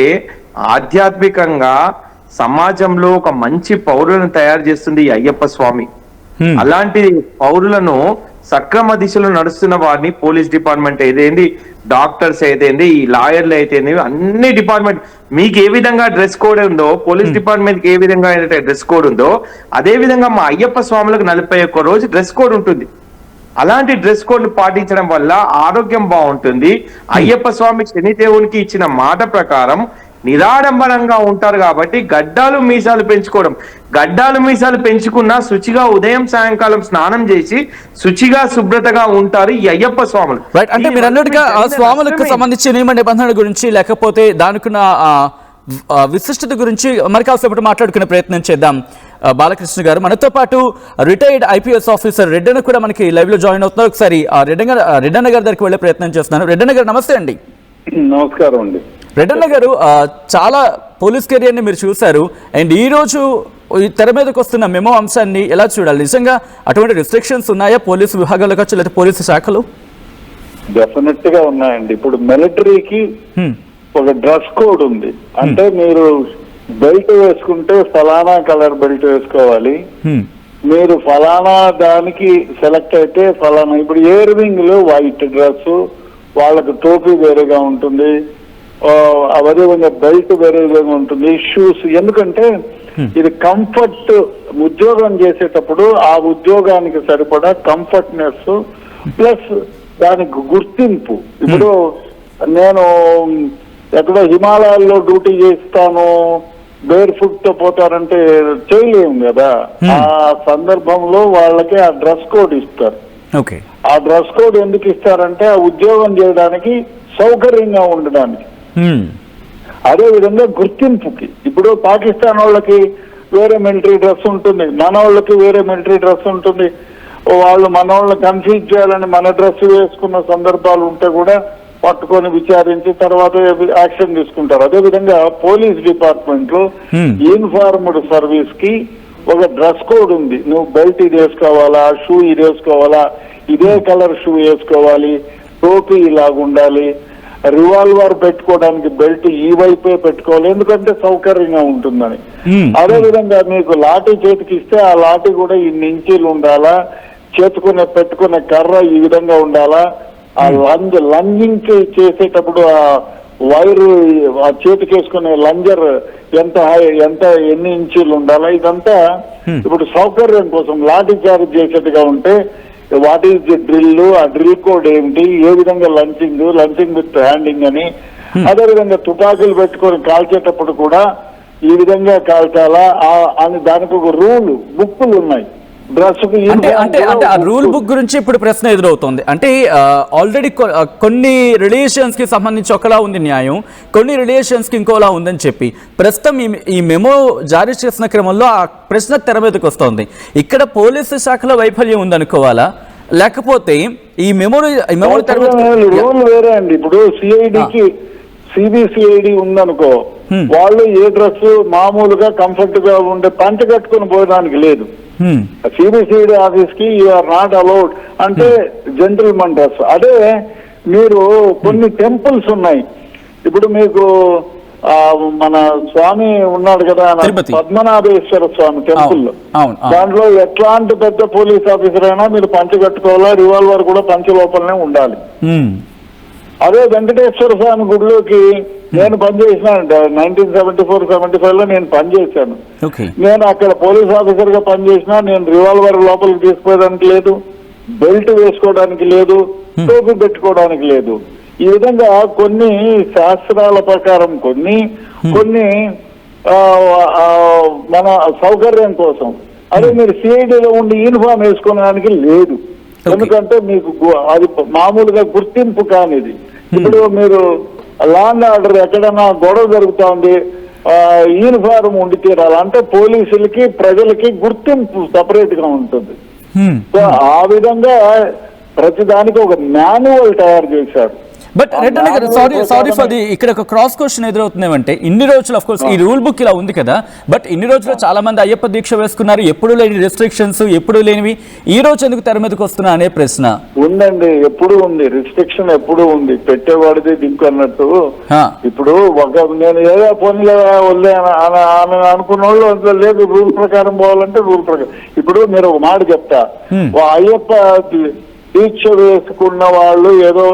ఆధ్యాత్మికంగా సమాజంలో ఒక మంచి పౌరులను తయారు చేస్తుంది ఈ అయ్యప్ప స్వామి. అలాంటి పౌరులను సక్రమ దిశలో నడుస్తున్న వారిని పోలీస్ డిపార్ట్మెంట్ ఏదైంది, డాక్టర్స్ అయితేంది, ఈ లాయర్లు అయితేంది, అన్ని డిపార్ట్మెంట్ మీకు ఏ విధంగా డ్రెస్ కోడ్ ఉందో పోలీస్ డిపార్ట్మెంట్ కి ఏ విధంగా డ్రెస్ కోడ్ ఉందో అదే విధంగా మా అయ్యప్ప స్వాములకు 41 రోజు డ్రెస్ కోడ్ ఉంటుంది. అలాంటి డ్రెస్ కోడ్ పాటించడం వల్ల ఆరోగ్యం బాగుంటుంది. అయ్యప్ప స్వామి శనిదేవునికి ఇచ్చిన మాట ప్రకారం నిరాడంబరంగా ఉంటారు కాబట్టి గడ్డాలు మీసాలు పెంచుకున్నా శుచిగా ఉదయం సాయంకాలం స్నానం చేసి శుచిగా శుభ్రతగా ఉంటారు ఈ అయ్యప్ప స్వాములు. రైట్, అంటే మీరు అన్నట్టుగా స్వాములకు సంబంధించి నియమ నిబంధనల గురించి లేకపోతే దానికున్న విశిష్టత గురించి మరి కాసేపటి మాట్లాడుకునే ప్రయత్నం చేద్దాం. బాలకృష్ణ గారు మనతో పాటు రిటైర్డ్ ఐపీఎస్ ఆఫీసర్ రెడ్డన్న కూడా మనకి లైవ్ లో జాయిన్ అవుతున్నారు. ఒకసారి రెడ్డన్న గారి దగ్గరికి వెళ్ళే ప్రయత్నం చేస్తున్నాను. రెడ్డన్న గారు నమస్తే అండి. నమస్కారం అండి. రెడ్డన్న గారు, చాలా పోలీస్ కెరియర్ ని మీరు చూశారు. అండ్ ఈ రోజు ఈ తెర మీదకి వస్తున్న మెమో అంశాన్ని ఎలా చూడాలి? నిజంగా అటువంటి రిస్ట్రిక్షన్స్ ఉన్నాయా పోలీసు విభాగాలు కావచ్చు లేదా పోలీసు శాఖలు? డెఫినెట్ గా ఉన్నాయండి. ఇప్పుడు మిలిటరీకి ఒక డ్రెస్ కోడ్ ఉంది. అంటే మీరు బెల్ట్ వేసుకుంటే ఫలానా కలర్ బెల్ట్ వేసుకోవాలి, మీరు ఫలానా దానికి సెలెక్ట్ అయితే ఫలానా. ఇప్పుడు ఎయిర్ వింగ్ లో వైట్ డ్రెస్, వాళ్ళకి టోపీ వేరేగా ఉంటుంది, అదే కొంచెం బెల్ట్ వేరేగా ఉంటుంది, షూస్. ఎందుకంటే ఇది కంఫర్ట్, ఉద్యోగం చేసేటప్పుడు ఆ ఉద్యోగానికి సరిపడా కంఫర్ట్నెస్ ప్లస్ దానికి గుర్తింపు. ఇప్పుడు నేను ఎక్కడో హిమాలయాల్లో డ్యూటీ చేస్తాను, బేర్ ఫుట్ తో పోతారంటే చేయలేము కదా. ఆ సందర్భంలో వాళ్ళకి ఆ డ్రెస్ కోడ్ ఇస్తారు. ఓకే. ఆ డ్రెస్ కోడ్ ఎందుకు ఇస్తారంటే ఆ ఉద్యోగం చేయడానికి సౌకర్యంగా ఉండడానికి. అదే విధంగా గుర్తింపుకి. ఇప్పుడు పాకిస్తాన్ వాళ్ళకి వేరే మిలిటరీ డ్రెస్ ఉంటుంది, మన వాళ్ళకి వేరే మిలిటరీ డ్రెస్ ఉంటుంది. వాళ్ళు మన వాళ్ళని కన్ఫ్యూజ్ చేయాలని మన డ్రెస్ వేసుకున్న సందర్భాలు ఉంటే కూడా పట్టుకొని విచారించి తర్వాత యాక్షన్ తీసుకుంటారు. అదే విధంగా పోలీస్ డిపార్ట్మెంట్ లో యూనిఫార్మ్డ్ సర్వీస్ కి ఒక డ్రెస్ కోడ్ ఉంది. నువ్వు బెల్ట్ ఇది వేసుకోవాలా, షూ ఇది వేసుకోవాలా, ఇదే కలర్ షూ వేసుకోవాలి, టోపీ ఇలాగుండాలి, రివాల్వర్ పెట్టుకోవడానికి బెల్ట్ ఈ వైపే పెట్టుకోవాలి, ఎందుకంటే సౌకర్యంగా ఉంటుందని. అదే విధంగా మీకు లాఠీ చేతికి ఇస్తే ఆ లాఠీ కూడా ఇన్ని ఇంచీలు ఉండాలా, పెట్టుకునే కర్ర ఈ విధంగా ఉండాలా, ఆ లంజింగ్ చేసేటప్పుడు ఆ వైరు ఆ చేతికి వేసుకునే లంజర్ ఎన్ని ఇంచీలు ఉండాలా, ఇదంతా ఇప్పుడు సౌకర్యం కోసం లాఠీ చార్జ్ చేసేట్టుగా ఉంటే వాట్ ఈస్ ది డ్రిల్, ఆ డ్రిల్ కోడ్ ఏమిటి, ఏ విధంగా లంచింగ్ విత్ హ్యాండింగ్ అని. అదే విధంగా తుపాకీలు పెట్టుకొని కాల్చేటప్పుడు కూడా ఈ విధంగా కాల్చాలా అని దానికి ఒక రూల్ బుక్కులు ఉన్నాయి. అంటే ఆ రూల్ బుక్ గురించి ఇప్పుడు ప్రశ్న ఎదురవుతోంది. అంటే ఆల్రెడీ కొన్ని రిలేషన్స్ కి సంబంధించి ఒకలా ఉంది న్యాయం, కొన్ని రిలేషన్స్ కి ఇంకోలా ఉందని చెప్పి ప్రస్తుతం ఈ మెమో జారీ చేసిన క్రమంలో ఆ ప్రశ్న తెర మీదకి వస్తోంది. ఇక్కడ పోలీసు శాఖలో వైఫల్యం ఉందనుకోవాలా, లేకపోతే ఈ మెమో రూల్ వేరే అండి. ఇప్పుడు సిఐడికి సిబిసిఐడి ఉందనుకో, వాళ్ళు ఏ డ్రెస్ మామూలుగా కంఫర్ట్ గా ఉండే పంచ కట్టుకుని పోయడానికి లేదు. సిబిసిఐడి ఆఫీస్ కి యు ఆర్ నాట్ అలౌడ్ అంటే జెంటిల్మన్ డ్రెస్. అదే మీరు కొన్ని టెంపుల్స్ ఉన్నాయి. ఇప్పుడు మీకు మన స్వామి ఉన్నాడు కదా, పద్మనాభేశ్వర స్వామి టెంపుల్, దాంట్లో ఎట్లాంటి పెద్ద పోలీస్ ఆఫీసర్ అయినా మీరు పంచ కట్టుకోవాలా, రివాల్వర్ కూడా పంచ లోపలనే ఉండాలి. అదే వెంకటేశ్వర స్వామి గుడిలోకి నేను పనిచేసిన 1974-75 లో నేను పనిచేశాను. నేను అక్కడ పోలీస్ ఆఫీసర్ గా పనిచేసినా నేను రివాల్వర్ లోపలికి తీసుకోవడానికి లేదు, బెల్ట్ వేసుకోవడానికి లేదు, టోపీ పెట్టుకోవడానికి లేదు. ఈ విధంగా కొన్ని శాస్త్రాల ప్రకారం కొన్ని మన సౌకర్యం కోసం. అదే మీరు సిఐడిలో ఉండి యూనిఫామ్ వేసుకోవడానికి లేదు, ఎందుకంటే మీకు అది మామూలుగా గుర్తింపు కానిది. ఇప్పుడు మీరు లా అండ్ ఆర్డర్ ఎక్కడైనా గొడవ జరుగుతా ఉంది, యూనిఫారం ఉండి తీరాలి అంటే పోలీసులకి ప్రజలకి గుర్తింపు సపరేట్ గా ఉంటుంది. సో ఆ విధంగా ప్రతిదానికి ఒక మాన్యువల్ తయారు చేశారు. బట్ రెడ్డి గారు సారీ ఫర్ ది ఇక్కడ ఒక క్రాస్ క్వశ్చన్ ఎదురవుతుంది ఏమంటే, ఇన్ని రోజులు ఆఫ్ కోర్స్ ఈ రూల్ బుక్ ఇలా ఉంది కదా, బట్ ఇన్ని రోజులు చాలా మంది అయ్యప్ప దీక్ష వేసుకున్నారు, ఎప్పుడు లేని రెస్ట్రిక్షన్స్, ఎప్పుడు లేనివి ఈ రోజు ఎందుకు తెర మీదకి వస్తున్నా అనే ప్రశ్న ఉందండి. ఎప్పుడు ఉంది రిస్ట్రిక్షన్, ఎప్పుడు ఉంది, పెట్టేవాడిది దిక్కు అన్నట్టు. ఇప్పుడు నేను ఏదో పోనీ వల్లే అని అనుకున్న వాళ్ళు లేదు, రూల్ ప్రకారం పోవాలంటే రూల్ ప్రకారం. ఇప్పుడు మీరు ఒక మాట చెప్తా, అయ్యప్ప దీక్ష వేసుకున్న వాళ్ళు ఏదో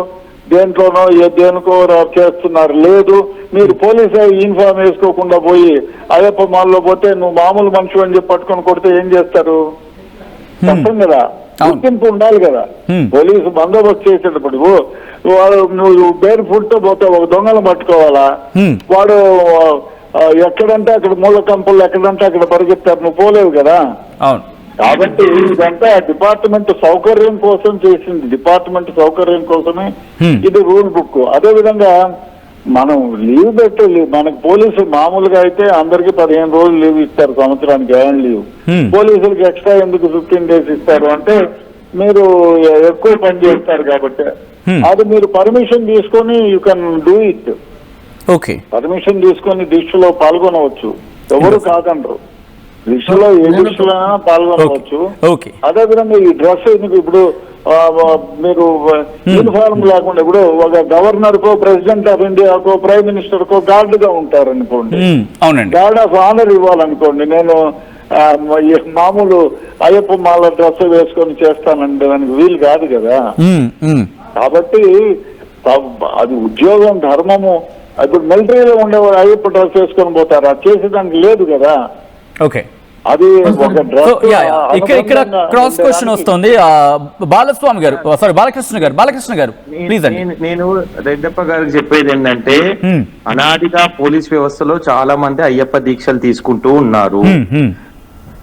దేంట్లోనో దేనికో చేస్తున్నారు. లేదు, మీరు పోలీసు యూనిఫామ్ వేసుకోకుండా పోయి అయ్యప్ప మాల్లో పోతే నువ్వు మామూలు మనిషి అని చెప్పి పట్టుకొని కొడితే ఏం చేస్తారు? కష్టం కదా, గుర్తింపు ఉండాలి కదా. పోలీసు బందోబస్తు చేసేటప్పుడు వాడు నువ్వు బేర్ ఫుట్ తో పోతే ఒక దొంగలు పట్టుకోవాలా, వాడు ఎక్కడంటే అక్కడ మూల కంపులు ఎక్కడంటే అక్కడ పరిగెత్తారు, నువ్వు పోలేవు కదా. కాబట్టి ఇదంతా డిపార్ట్మెంట్ సౌకర్యం కోసం చేసింది, డిపార్ట్మెంట్ సౌకర్యం కోసమే ఇది రూల్ బుక్. అదే విధంగా మనం లీవ్ పెట్టాలి. మనకు పోలీసు మామూలుగా అయితే అందరికి 15 రోజులు లీవ్ ఇస్తారు సంవత్సరానికి, యాన్ లీవ్. పోలీసులకి ఎక్స్ట్రా ఎందుకు 15 days ఇస్తారు అంటే మీరు ఎక్కువ పని చేస్తారు కాబట్టి. అది మీరు పర్మిషన్ తీసుకొని you can do it. Permission తీసుకొని దీక్షలో పాల్గొనవచ్చు, ఎవరు కాదనరు. దీక్షలో ఏ దీక్షలైనా పాల్గొనవచ్చు. అదే విధంగా ఈ డ్రెస్ ఎందుకు ఇప్పుడు మీరు యూనిఫార్మ్ లేకుండా ఇప్పుడు ఒక గవర్నర్ కో, ప్రెసిడెంట్ ఆఫ్ ఇండియాకో, ప్రైమ్ మినిస్టర్ కో గార్డ్ గా ఉంటారు అనుకోండి, గార్డ్ ఆఫ్ ఆనర్ ఇవ్వాలనుకోండి. నేను మామూలు అయ్యప్ప మాల డ్రెస్ వేసుకొని చేస్తానండి దానికి వీలు కాదు కదా. కాబట్టి అది ఉద్యోగం, ధర్మము. ఇప్పుడు మిలిటరీలో ఉండేవారు అయ్యప్ప డ్రెస్ వేసుకొని పోతారు, అది చేసేదానికి లేదు కదా. అది ఒక సో డ్రెస్ ఇక్కడ క్రాస్ క్వశ్చన్ వస్తుంది. బాలస్వామి గారు, సారీ బాలకృష్ణ గారు ప్లీజ్ అండి. నేను రెడ్డప్ప గారికి చెప్పేది ఏంటంటే అనాదిగా పోలీస్ వ్యవస్థలో చాలా మంది అయ్యప్ప దీక్షలు తీసుకుంటూ ఉన్నారు.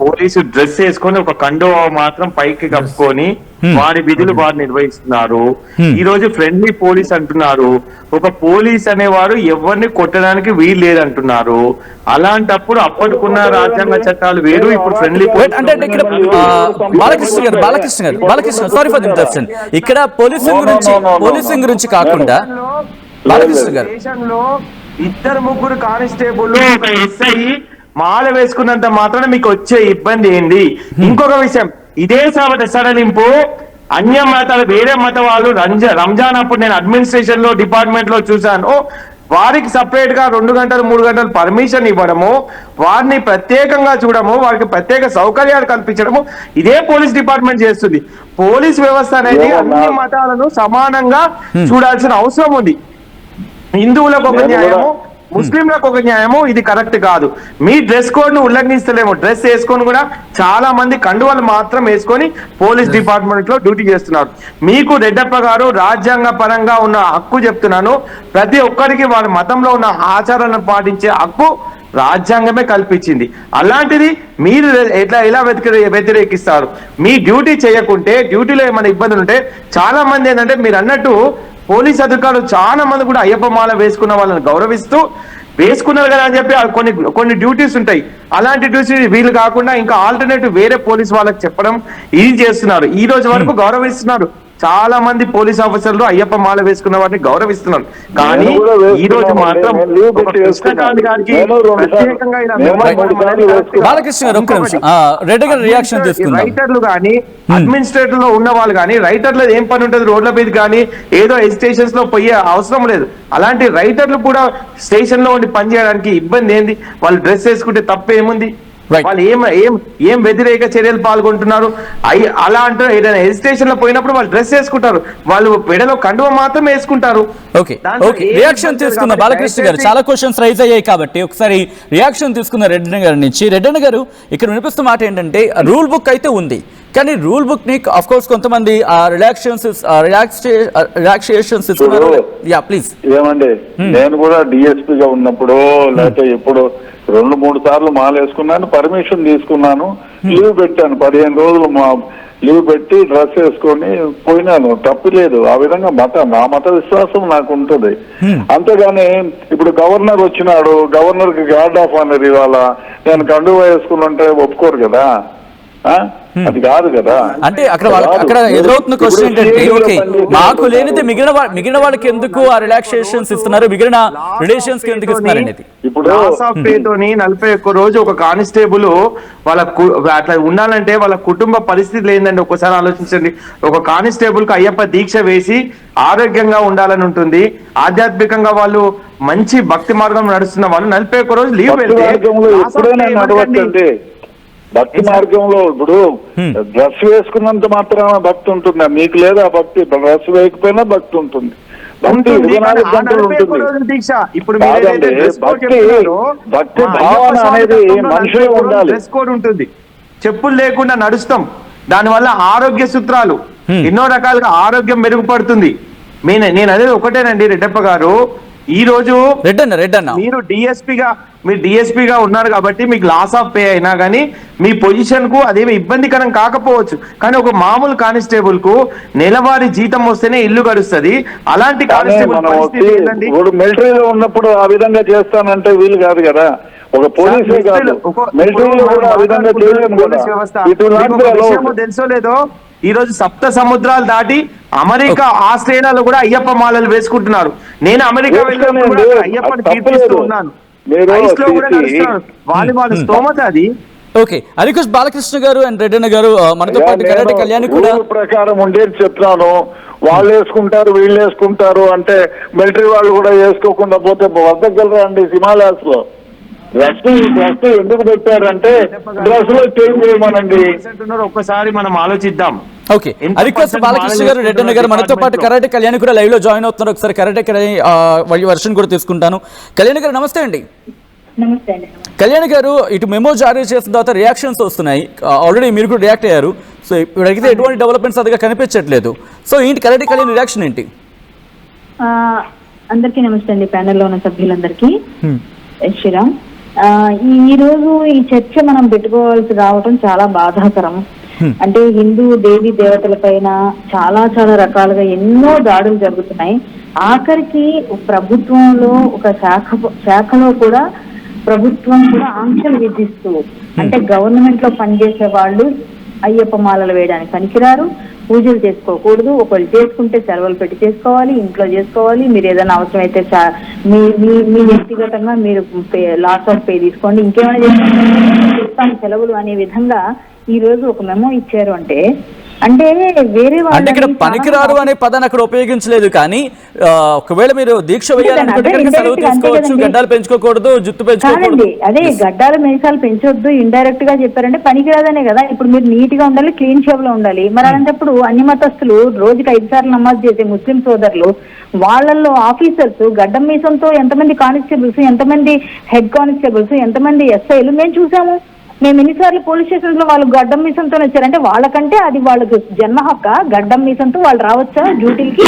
పోలీసు డ్రెస్ వేసుకొని ఒక కండువా మాత్రం పైకి కప్పుకొని వారి విధులు వారు నిర్వహిస్తున్నారు. ఈ రోజు ఫ్రెండ్లీ పోలీస్ అంటున్నారు. ఒక పోలీస్ అనేవారు ఎవరిని కొట్టడానికి వీలు లేదంటున్నారు. అలాంటప్పుడు అప్పటికున్న రాజ్యాంగ చట్టాలు వేరు, ఇప్పుడు ఫ్రెండ్లీ అంటే ఇక్కడ Balakrishna sorry for the interruption. ఇక్కడ పోలీసింగ్ గురించి కాకుండా బాలకృష్ణ గారు, దేశంలో 2-3 కానిస్టేబుల్ ఒక ఎస్ఐ మాల వేసుకున్నంత మాత్రాన మీకు వచ్చే ఇబ్బంది ఏంటి? ఇంకొక విషయం, ఇదే సడలింపు అన్య మతాలు వేరే మత వాళ్ళు రంజాన్ అప్పుడు నేను అడ్మినిస్ట్రేషన్ లో డిపార్ట్మెంట్ లో చూశాను. వారికి సపరేట్ గా 2 గంటలు 3 గంటలు పర్మిషన్ ఇవ్వడము, వారిని ప్రత్యేకంగా చూడము, వారికి ప్రత్యేక సౌకర్యాలు కల్పించడము ఇదే పోలీస్ డిపార్ట్మెంట్ చేస్తుంది. పోలీస్ వ్యవస్థ అనేది అన్ని మతాలను సమానంగా చూడాల్సిన అవసరం ఉంది. హిందువులకు ఒక న్యాయము, ముస్లింలకు ఒక న్యాయము, ఇది కరెక్ట్ కాదు. మీ డ్రెస్ కోడ్ ను ఉల్లంఘిస్తలేము. డ్రెస్ వేసుకొని కూడా చాలా మంది కండువాలు మాత్రం వేసుకొని పోలీస్ డిపార్ట్మెంట్ లో డ్యూటీ చేస్తున్నారు. మీకు రెడ్డప్ప గారు రాజ్యాంగ పరంగా ఉన్న హక్కు చెప్తున్నాను, ప్రతి ఒక్కరికి వారి మతంలో ఉన్న ఆచారాలను పాటించే హక్కు రాజ్యాంగమే కల్పించింది. అలాంటిది మీరు ఎలా వ్యతిరేకిస్తారు? మీ డ్యూటీ చేయకుంటే, డ్యూటీలో ఏమైనా ఇబ్బందులు ఉంటే, చాలా మంది ఏంటంటే మీరు అన్నట్టు పోలీస్ అధికారులు చాలా మంది కూడా అయ్యప్ప మాల వేసుకున్న వాళ్ళని గౌరవిస్తూ వేసుకున్నారు కదా అని చెప్పి కొన్ని డ్యూటీస్ ఉంటాయి. అలాంటి డ్యూటీస్ వీళ్ళు కాకుండా ఇంకా ఆల్టర్నేటివ్ వేరే పోలీస్ వాళ్ళకి చెప్పడం ఇది చేస్తున్నారు. ఈ రోజు వరకు గౌరవిస్తున్నారు. చాలా మంది పోలీస్ ఆఫీసర్లు అయ్యప్ప మాల వేసుకున్న వాటిని గౌరవిస్తున్నారు. కానీ ఈ రోజు మాత్రం కృష్ణకాంత్ గారికి ప్రత్యేకంగా బాలకృష్ణ గారు ఒక్క నిమిషం, రెడ్డి గారు రియాక్షన్ తీసుకుందాం. రైటర్లు కానీ అడ్మినిస్ట్రేటర్ లో ఉన్న వాళ్ళు కానీ, రైటర్లు ఏం పని ఉంటుంది రోడ్ల మీద కానీ ఏదో స్టేషన్స్ లో పోయే అవసరం లేదు. అలాంటి రైటర్లు కూడా స్టేషన్ లో ఉండి పనిచేయడానికి ఇబ్బంది ఏంది? వాళ్ళు డ్రెస్ వేసుకుంటే తప్పేముంది? వాళ్ళు ఏం వ్యతిరేక చర్యలు పాల్గొంటున్నారు? అలా అంటే ఏదైనా ఎజిటేషన్ లో పోయినప్పుడు వాళ్ళు డ్రెస్ వేసుకుంటారు, వాళ్ళు పెడలో కండువ మాత్రం వేసుకుంటారు. ఓకే రియాక్షన్ తీసుకున్న బాలకృష్ణ గారు, చాలా క్వశ్చన్స్ రైజ్ అయ్యాయి కాబట్టి ఒకసారి రియాక్షన్ తీసుకున్న రెడ్డి గారి నుంచి. రెడ్డి గారు, ఇక్కడ వినిపిస్తున్న మాట ఏంటంటే రూల్ బుక్ అయితే ఉంది, కానీ రూల్ బుక్ ని ఆఫ్ కోర్స్ కొంతమంది రిలాక్సేషన్స్ ఇస్తున్నారు. Yeah please. ఏమండి, నేను కూడా డిఎస్పీగా ఉన్నప్పుడు లేకపోతే ఎప్పుడు 2-3 సార్లు మాల వేసుకున్నాను, పర్మిషన్ తీసుకున్నాను, లీవ్ పెట్టాను, 15 రోజులు లీవ్ పెట్టి డ్రెస్ వేసుకొని పోయినాను, తప్పు లేదు. ఆ విధంగా నా మత విశ్వాసం నాకు ఉంటుంది. అంతేగాని ఇప్పుడు గవర్నర్ వచ్చినాడు, గవర్నర్ కి గార్డ్ ఆఫ్ ఆనర్ ఇవాళ నేను కండువా వేసుకుని ఉంటే ఒప్పుకోరు కదా, అది కాదు కదా. అంటే అక్కడ ఎదురవుతున్న క్వశ్చన్ ఏంటంటే, ఓకే మాకు లేనిది మిగిలిన వాళ్ళకి ఎందుకు ఆ రిలాక్సేషన్స్ ఇస్తున్నారు, మిగిలిన రిలేషన్స్ కి ఎందుకు ఇస్తున్నారు అనేది. ఇప్పుడు 41 రోజు ఒక కానిస్టేబుల్ అట్లా ఉండాలంటే వాళ్ళ కుటుంబ పరిస్థితి లేదండి. ఒక్కసారి ఆలోచించండి. ఒక కానిస్టేబుల్ కు అయ్యప్ప దీక్ష వేసి ఆరోగ్యంగా ఉండాలని ఉంటుంది, ఆధ్యాత్మికంగా వాళ్ళు మంచి భక్తి మార్గం నడుస్తున్న వాళ్ళు 41 రోజు లీవ్ పెడితే భక్తి మార్గంలో ఇప్పుడు డ్రెస్ వేసుకున్నంత మాత్రాన భక్తి ఉంటుందా? మీకు లేదా భక్తి? డ్రెస్ వేయకపోయినా భక్తి ఉంటుంది. భక్తి భావన అనేది మనిషిలో ఉండాలి. డ్రెస్ కోడ్ ఉంటుంది, చెప్పులు లేకుండా నడుస్తాం, దానివల్ల ఆరోగ్య సూత్రాలు ఎన్నో రకాలుగా ఆరోగ్యం మెరుగుపడుతుంది. నేను అనేది ఒకటేనండి రెడ్డప్ప గారు, ఈ రోజు మీరు డిఎస్పీగా ఉన్నారు కాబట్టి మీకు లాస్ ఆఫ్ పే అయినా కానీ మీ పొజిషన్ కు అదేమి ఇబ్బందికరం కాకపోవచ్చు. కానీ ఒక మామూలు కానిస్టేబుల్ కు నెలవారీ జీతం వస్తేనే ఇల్లు గడుస్తుంది. అలాంటి కానిస్టేబుల్ మిలిటరీలో ఉన్నప్పుడు ఆ విధంగా చేస్తానంటే వీలు కాదు కదా. ఒక పోలీసే కాదు, మిలిటరీలో కూడా ఆ విధంగా చేయలేము కదా. తెలుసో లేదో, ఈ రోజు 7 సముద్రాలు దాటి అమెరికా, ఆస్ట్రేలియాలో కూడా అయ్యప్ప మాలలు వేసుకుంటున్నారు. నేను అమెరికా వెళ్ళినప్పుడు అయ్యప్పని కీర్తిస్తూ ఉన్నాను. వాళ్ళ స్తోమత అది. ఓకే, అరికుష్ బాలకృష్ణ గారు అండ్ రెడ్డి గారు మనతో పాటు కరాటే కళ్యాణి కూడా ప్రకారం ఉండేది చెప్తాను. వాళ్ళు వేసుకుంటారు, వీళ్ళు వేసుకుంటారు అంటే మిలిటరీ వాళ్ళు కూడా వేసుకోకుండా పోతే వద్దగలరా అండి? హిమాలయాస్ లో డ్రెస్ ఎందుకు పెట్టారంటే డ్రెస్ లో చేంజ్ చేయమనండి. ఒక్కసారి మనం ఆలోచిద్దాం. ఓకే, అరికుష్ బాలకృష్ణ గారు, రెడ్డి గారు మనతో పాటు కరాటే కళ్యాణి కూడా లైవ్ లో జాయిన్ అవుతున్నారు. ఒకసారి కరాటే కళ్యాణి వర్షన్ కూడా తీసుకుంటాను. కళ్యాణి గారు నమస్తే అండి. నమస్తే అండి. కళ్యాణ్ గారు, ఇటు మెమో జారీ చేసిన తర్వాత రియాక్షన్స్ వస్తున్నాయి. ఆల్రెడీ మీరు కూడా రియాక్ట్ అయ్యారు. సో ఇప్పుడు అడిగితే ఎటువంటి డెవలప్మెంట్స్ అదిగా కనిపించట్లేదు. సో ఏంటి కళ్యాణ్ కళ్యాణ్ రియాక్షన్ ఏంటి? అందరికీ నమస్తే అండి, ప్యానెల్లో ఉన్న సభ్యులందరికీ శ్రీరామ్. ఈ రోజు ఈ చర్చ మనం పెట్టుకోవాల్సి రావడం చాలా బాధాకరం. అంటే హిందూ దేవి దేవతల పైన చాలా చాలా రకాలుగా ఎన్నో దాడులు జరుగుతున్నాయి. ఆఖరికి ప్రభుత్వంలో ఒక శాఖలో కూడా ప్రభుత్వం కూడా ఆంక్షలు విధిస్తూ, అంటే గవర్నమెంట్ లో పనిచేసే వాళ్ళు అయ్యప్ప మాలలు వేయడానికి పనికిరారు, పూజలు చేసుకోకూడదు, ఒకళ్ళు చేసుకుంటే సెలవులు పెట్టి చేసుకోవాలి, ఇంట్లో చేసుకోవాలి, మీరు ఏదైనా అవసరమైతే మీ వ్యక్తిగతంగా మీరు లాస్ ఆఫ్ పే తీసుకోండి, ఇంకేమైనా చేస్తాను సెలవులు అనే విధంగా ఈ రోజు ఒక మెమో ఇచ్చారు. అంటే వేరే అంటే ఇక్కడ పనికిరారు అనే పదాన్ని అక్కడ ఉపయోగించలేదు, కానీ ఒకవేళ మీరు దీక్ష వేయాలనుకుంటే సెలవు తీసుకోవచ్చు, గడ్డాలు పెంచుకోకూడదు, జుట్టు పెంచుకోకూడదు. అదే గడ్డాలు మీసాలు పెంచొద్దు ఇండైరెక్ట్ గా చెప్పారంటే పనికిరాదనే కదా. ఇప్పుడు మీరు నీట్ గా ఉండాలి, క్లీన్ షేవ్ లో ఉండాలి. మరి అలాంటప్పుడు అన్ని మతస్థులు రోజుకి 5 సార్లు నమాజ్ చేసే ముస్లిం సోదరులు, వాళ్ళల్లో ఆఫీసర్స్ గడ్డం మీసంతో ఎంతమంది కానిస్టేబుల్స్, ఎంతమంది హెడ్ కానిస్టేబుల్స్, ఎంతమంది ఎస్ఐలు మేము చూసాము. మేము ఎన్నిసార్లు పోలీస్ స్టేషన్ లో వాళ్ళు గడ్డం మీసంతో వచ్చారంటే వాళ్ళకంటే అది వాళ్ళకు జన్మ హక్క. గడ్డం మీసంతో వాళ్ళు రావచ్చా డ్యూటీలకి?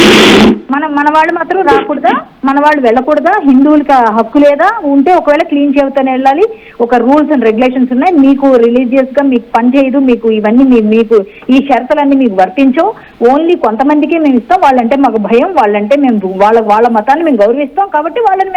మన వాళ్ళు మాత్రం రాకూడదా? మన వాళ్ళు వెళ్ళకూడదా? హిందువులకి హక్కు లేదా? ఉంటే ఒకవేళ క్లీన్ చేస్తూనే వెళ్ళాలి. ఒక రూల్స్ అండ్ రెగ్యులేషన్స్ ఉన్నాయి. మీకు రిలీజియస్ గా మీకు పని చేయదు, మీకు ఇవన్నీ మీకు ఈ షరతులన్నీ మీకు వర్తించవు. ఓన్లీ కొంతమందికి మేము ఇస్తాం, వాళ్ళంటే మాకు భయం, వాళ్ళంటే మేము వాళ్ళ మతాన్ని మేము గౌరవిస్తాం కాబట్టి వాళ్ళని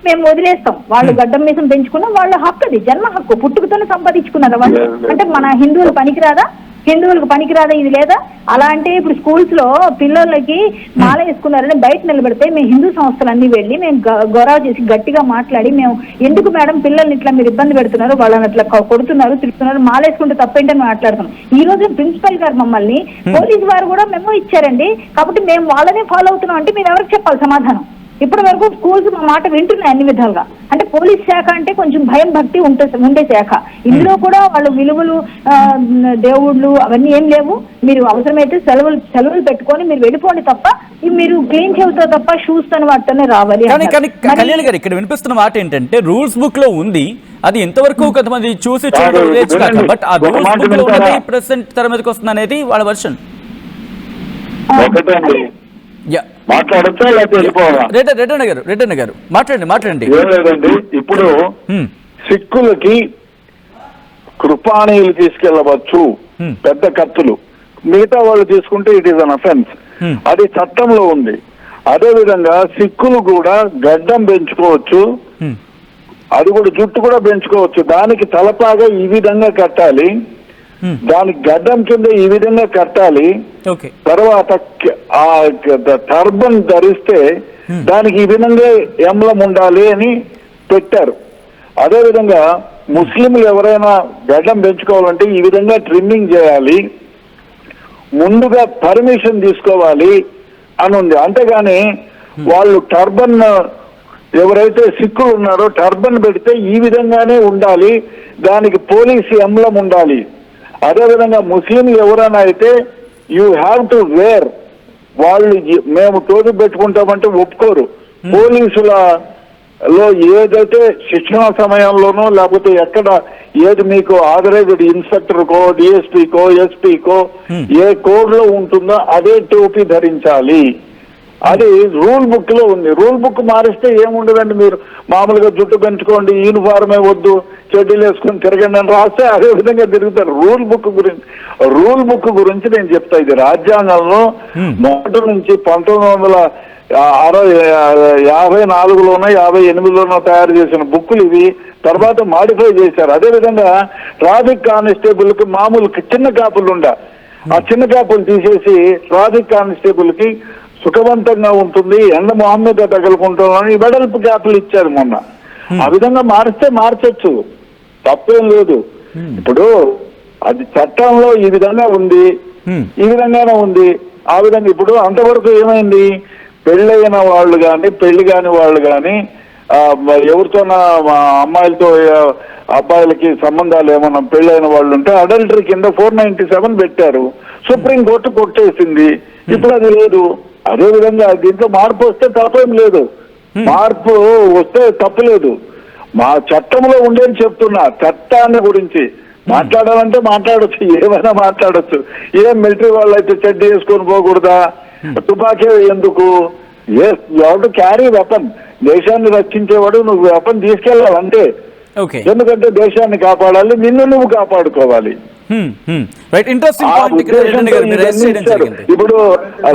మేము వదిలేస్తాం. వాళ్ళు గడ్డం మీసం పెంచుకున్నాం, వాళ్ళ హక్కు, అది జన్మ హక్కు, పుట్టుకతోనే సంపాదించుకున్నారు వాళ్ళు. అంటే మన హిందువులు పనికిరాదా? హిందువులకు పనికిరాదా? ఇది లేదా? అలా అంటే ఇప్పుడు స్కూల్స్ లో పిల్లలకి మాల వేసుకున్నారని బయట నిలబడితే మేము హిందూ సంస్థలన్నీ వెళ్ళి మేము గౌరవ చేసి గట్టిగా మాట్లాడి, మేము ఎందుకు మేడం పిల్లల్ని ఇట్లా మీరు ఇబ్బంది పెడుతున్నారు, వాళ్ళని అట్లా కొడుతున్నారు, తిరుగుతున్నారు, మాల వేసుకుంటే తప్పేంటని మాట్లాడుతున్నాం. ఈ రోజు ప్రిన్సిపల్ గారు మమ్మల్ని, పోలీసు వారు కూడా మెమో ఇచ్చారండి, కాబట్టి మేము వాళ్ళనే ఫాలో అవుతున్నాం అంటే మీరు ఎవరికి చెప్పాలి సమాధానం? ఇప్పటి వరకు స్కూల్స్ మా మాట వింటున్నాయి అన్ని విధాలుగా. అంటే పోలీస్ శాఖ అంటే కొంచెం భయం భక్తి ఉండే శాఖ. ఇందులో కూడా వాళ్ళు విలువలు, దేవుళ్ళు అవన్నీ ఏం లేవు. మీరు అవసరమైతే సెలవులు పెట్టుకొని మీరు వెళ్ళిపోండి తప్ప, మీరు క్లీన్ చెవుతో తప్ప షూస్ తో వాటితోనే రావాలి. కళ్యాణ్ గారు, ఇక్కడ వినిపిస్తున్న మాట ఏంటంటే రూల్స్ బుక్ లో ఉంది, అది ఎంతవరకు కొంతమంది చూసి చూడలేదు, బట్ ఆ రూల్స్ బుక్ లో ఉన్నది ప్రెసెంట్ తెర మీదకి వస్తుంది అనేది వాళ్ళ వర్షన్. మాట్లాడచ్చా లేకపోతే వెళ్ళిపోవాలా? రెడ్డన్న గారు మాట్లాడండి. ఏం లేదండి, ఇప్పుడు సిక్కులకి కృపాణీలు తీసుకెళ్లవచ్చు, పెద్ద కత్తులు. మిగతా వాళ్ళు తీసుకుంటే ఇట్ ఈస్ అన్ అఫెన్స్, అది చట్టంలో ఉంది. అదే విధంగా సిక్కులు కూడా గడ్డం పెంచుకోవచ్చు, అది కూడా జుట్టు కూడా పెంచుకోవచ్చు. దానికి తలపాగా ఈ విధంగా కట్టాలి, దానికి గడ్డం కింద ఈ విధంగా కట్టాలి. తర్వాత టర్బన్ ధరిస్తే దానికి ఈ విధంగా ఎంబ్లం ఉండాలి అని పెట్టారు. అదే విధంగా ముస్లింలు ఎవరైనా గడ్డం పెంచుకోవాలంటే ఈ విధంగా ట్రిమ్మింగ్ చేయాలి, ముందుగా పర్మిషన్ తీసుకోవాలి అని ఉంది. అంతేగాని వాళ్ళు టర్బన్, ఎవరైతే సిక్కులు ఉన్నారో టర్బన్ పెడితే ఈ విధంగానే ఉండాలి, దానికి పోలీసు ఎంబ్లం ఉండాలి. అదేవిధంగా ముస్లింలు ఎవరైనా అయితే యూ హ్యావ్ టు వేర్, వాళ్ళు మేము టోపీ పెట్టుకుంటామంటే ఒప్పుకోరు. పోలీసులలో ఏదైతే శిక్షణ సమయంలోనో లేకపోతే ఎక్కడ ఏది మీకు ఆథరైజ్డ్ ఇన్స్పెక్టర్కో, డిఎస్పీకో, ఎస్పీకో ఏ కోడ్ లో ఉంటుందో అదే టోపీ ధరించాలి. అది రూల్ బుక్ లో ఉంది. రూల్ బుక్ మారిస్తే ఏముండదండి, మీరు మామూలుగా జుట్టు పెంచుకోండి, యూనిఫార్మే వద్దు, చెడ్డీలు వేసుకొని తిరగండి అని రాస్తే అదే విధంగా తిరుగుతారు. రూల్ బుక్ గురించి నేను చెప్తా. ఇది రాజ్యాంగంలో మొదటి నుంచి 1954లోనో 58లోనో తయారు చేసిన బుక్కులు ఇవి. తర్వాత మాడిఫై చేశారు. అదే విధంగా ట్రాఫిక్ కానిస్టేబుల్ కి మామూలు చిన్న కాపులు ఉండ, ఆ చిన్న కాపులు తీసేసి ట్రాఫిక్ కానిస్టేబుల్ కి సుఖవంతంగా ఉంటుంది, ఎండ మొహమ్మద్ తగులుకుంటున్నాను వెడల్పు క్యాపులు ఇచ్చారు మొన్న. ఆ విధంగా మార్చొచ్చు, తప్పేం లేదు. ఇప్పుడు అది చట్టంలో ఈ విధంగా ఉంది, ఈ విధంగానే ఉంది. ఆ విధంగా ఇప్పుడు అంతవరకు ఏమైంది, పెళ్ళైన వాళ్ళు కానీ పెళ్లి కాని వాళ్ళు కానీ ఎవరితోనా అమ్మాయిలతో అబ్బాయిలకి సంబంధాలు ఏమన్నా పెళ్ళైన వాళ్ళు ఉంటే అడల్టరీ కింద 497 పెట్టారు. సుప్రీంకోర్టు కొట్టేసింది. ఇప్పుడు అది లేదు. అదే విధంగా దీంట్లో మార్పు వస్తే తప్పేం లేదు, మార్పు వస్తే తప్పులేదు. మా చట్టంలో ఉండేది చెప్తున్నా, చట్టాన్ని గురించి మాట్లాడాలంటే మాట్లాడొచ్చు, ఏమైనా మాట్లాడొచ్చు. ఏం మిలిటరీ వాళ్ళు అయితే చెడ్డ వేసుకొని పోకూడదా? తుపాకీ ఎందుకు? You have to carry weapon. దేశాన్ని రక్షించేవాడు నువ్వు వెపన్ తీసుకెళ్ళాలి అంతే. ఓకే, ఎందుకంటే దేశాన్ని కాపాడాలి, నిన్ను నువ్వు కాపాడుకోవాలి. రైట్, ఇంట్రెస్టింగ్ ఆ పాయింట్ ఇక్కడ రెడ్డి గారు మీరు రైజ్ చేయడం ఉద్దేశంతో జరిగింది. ఇప్పుడు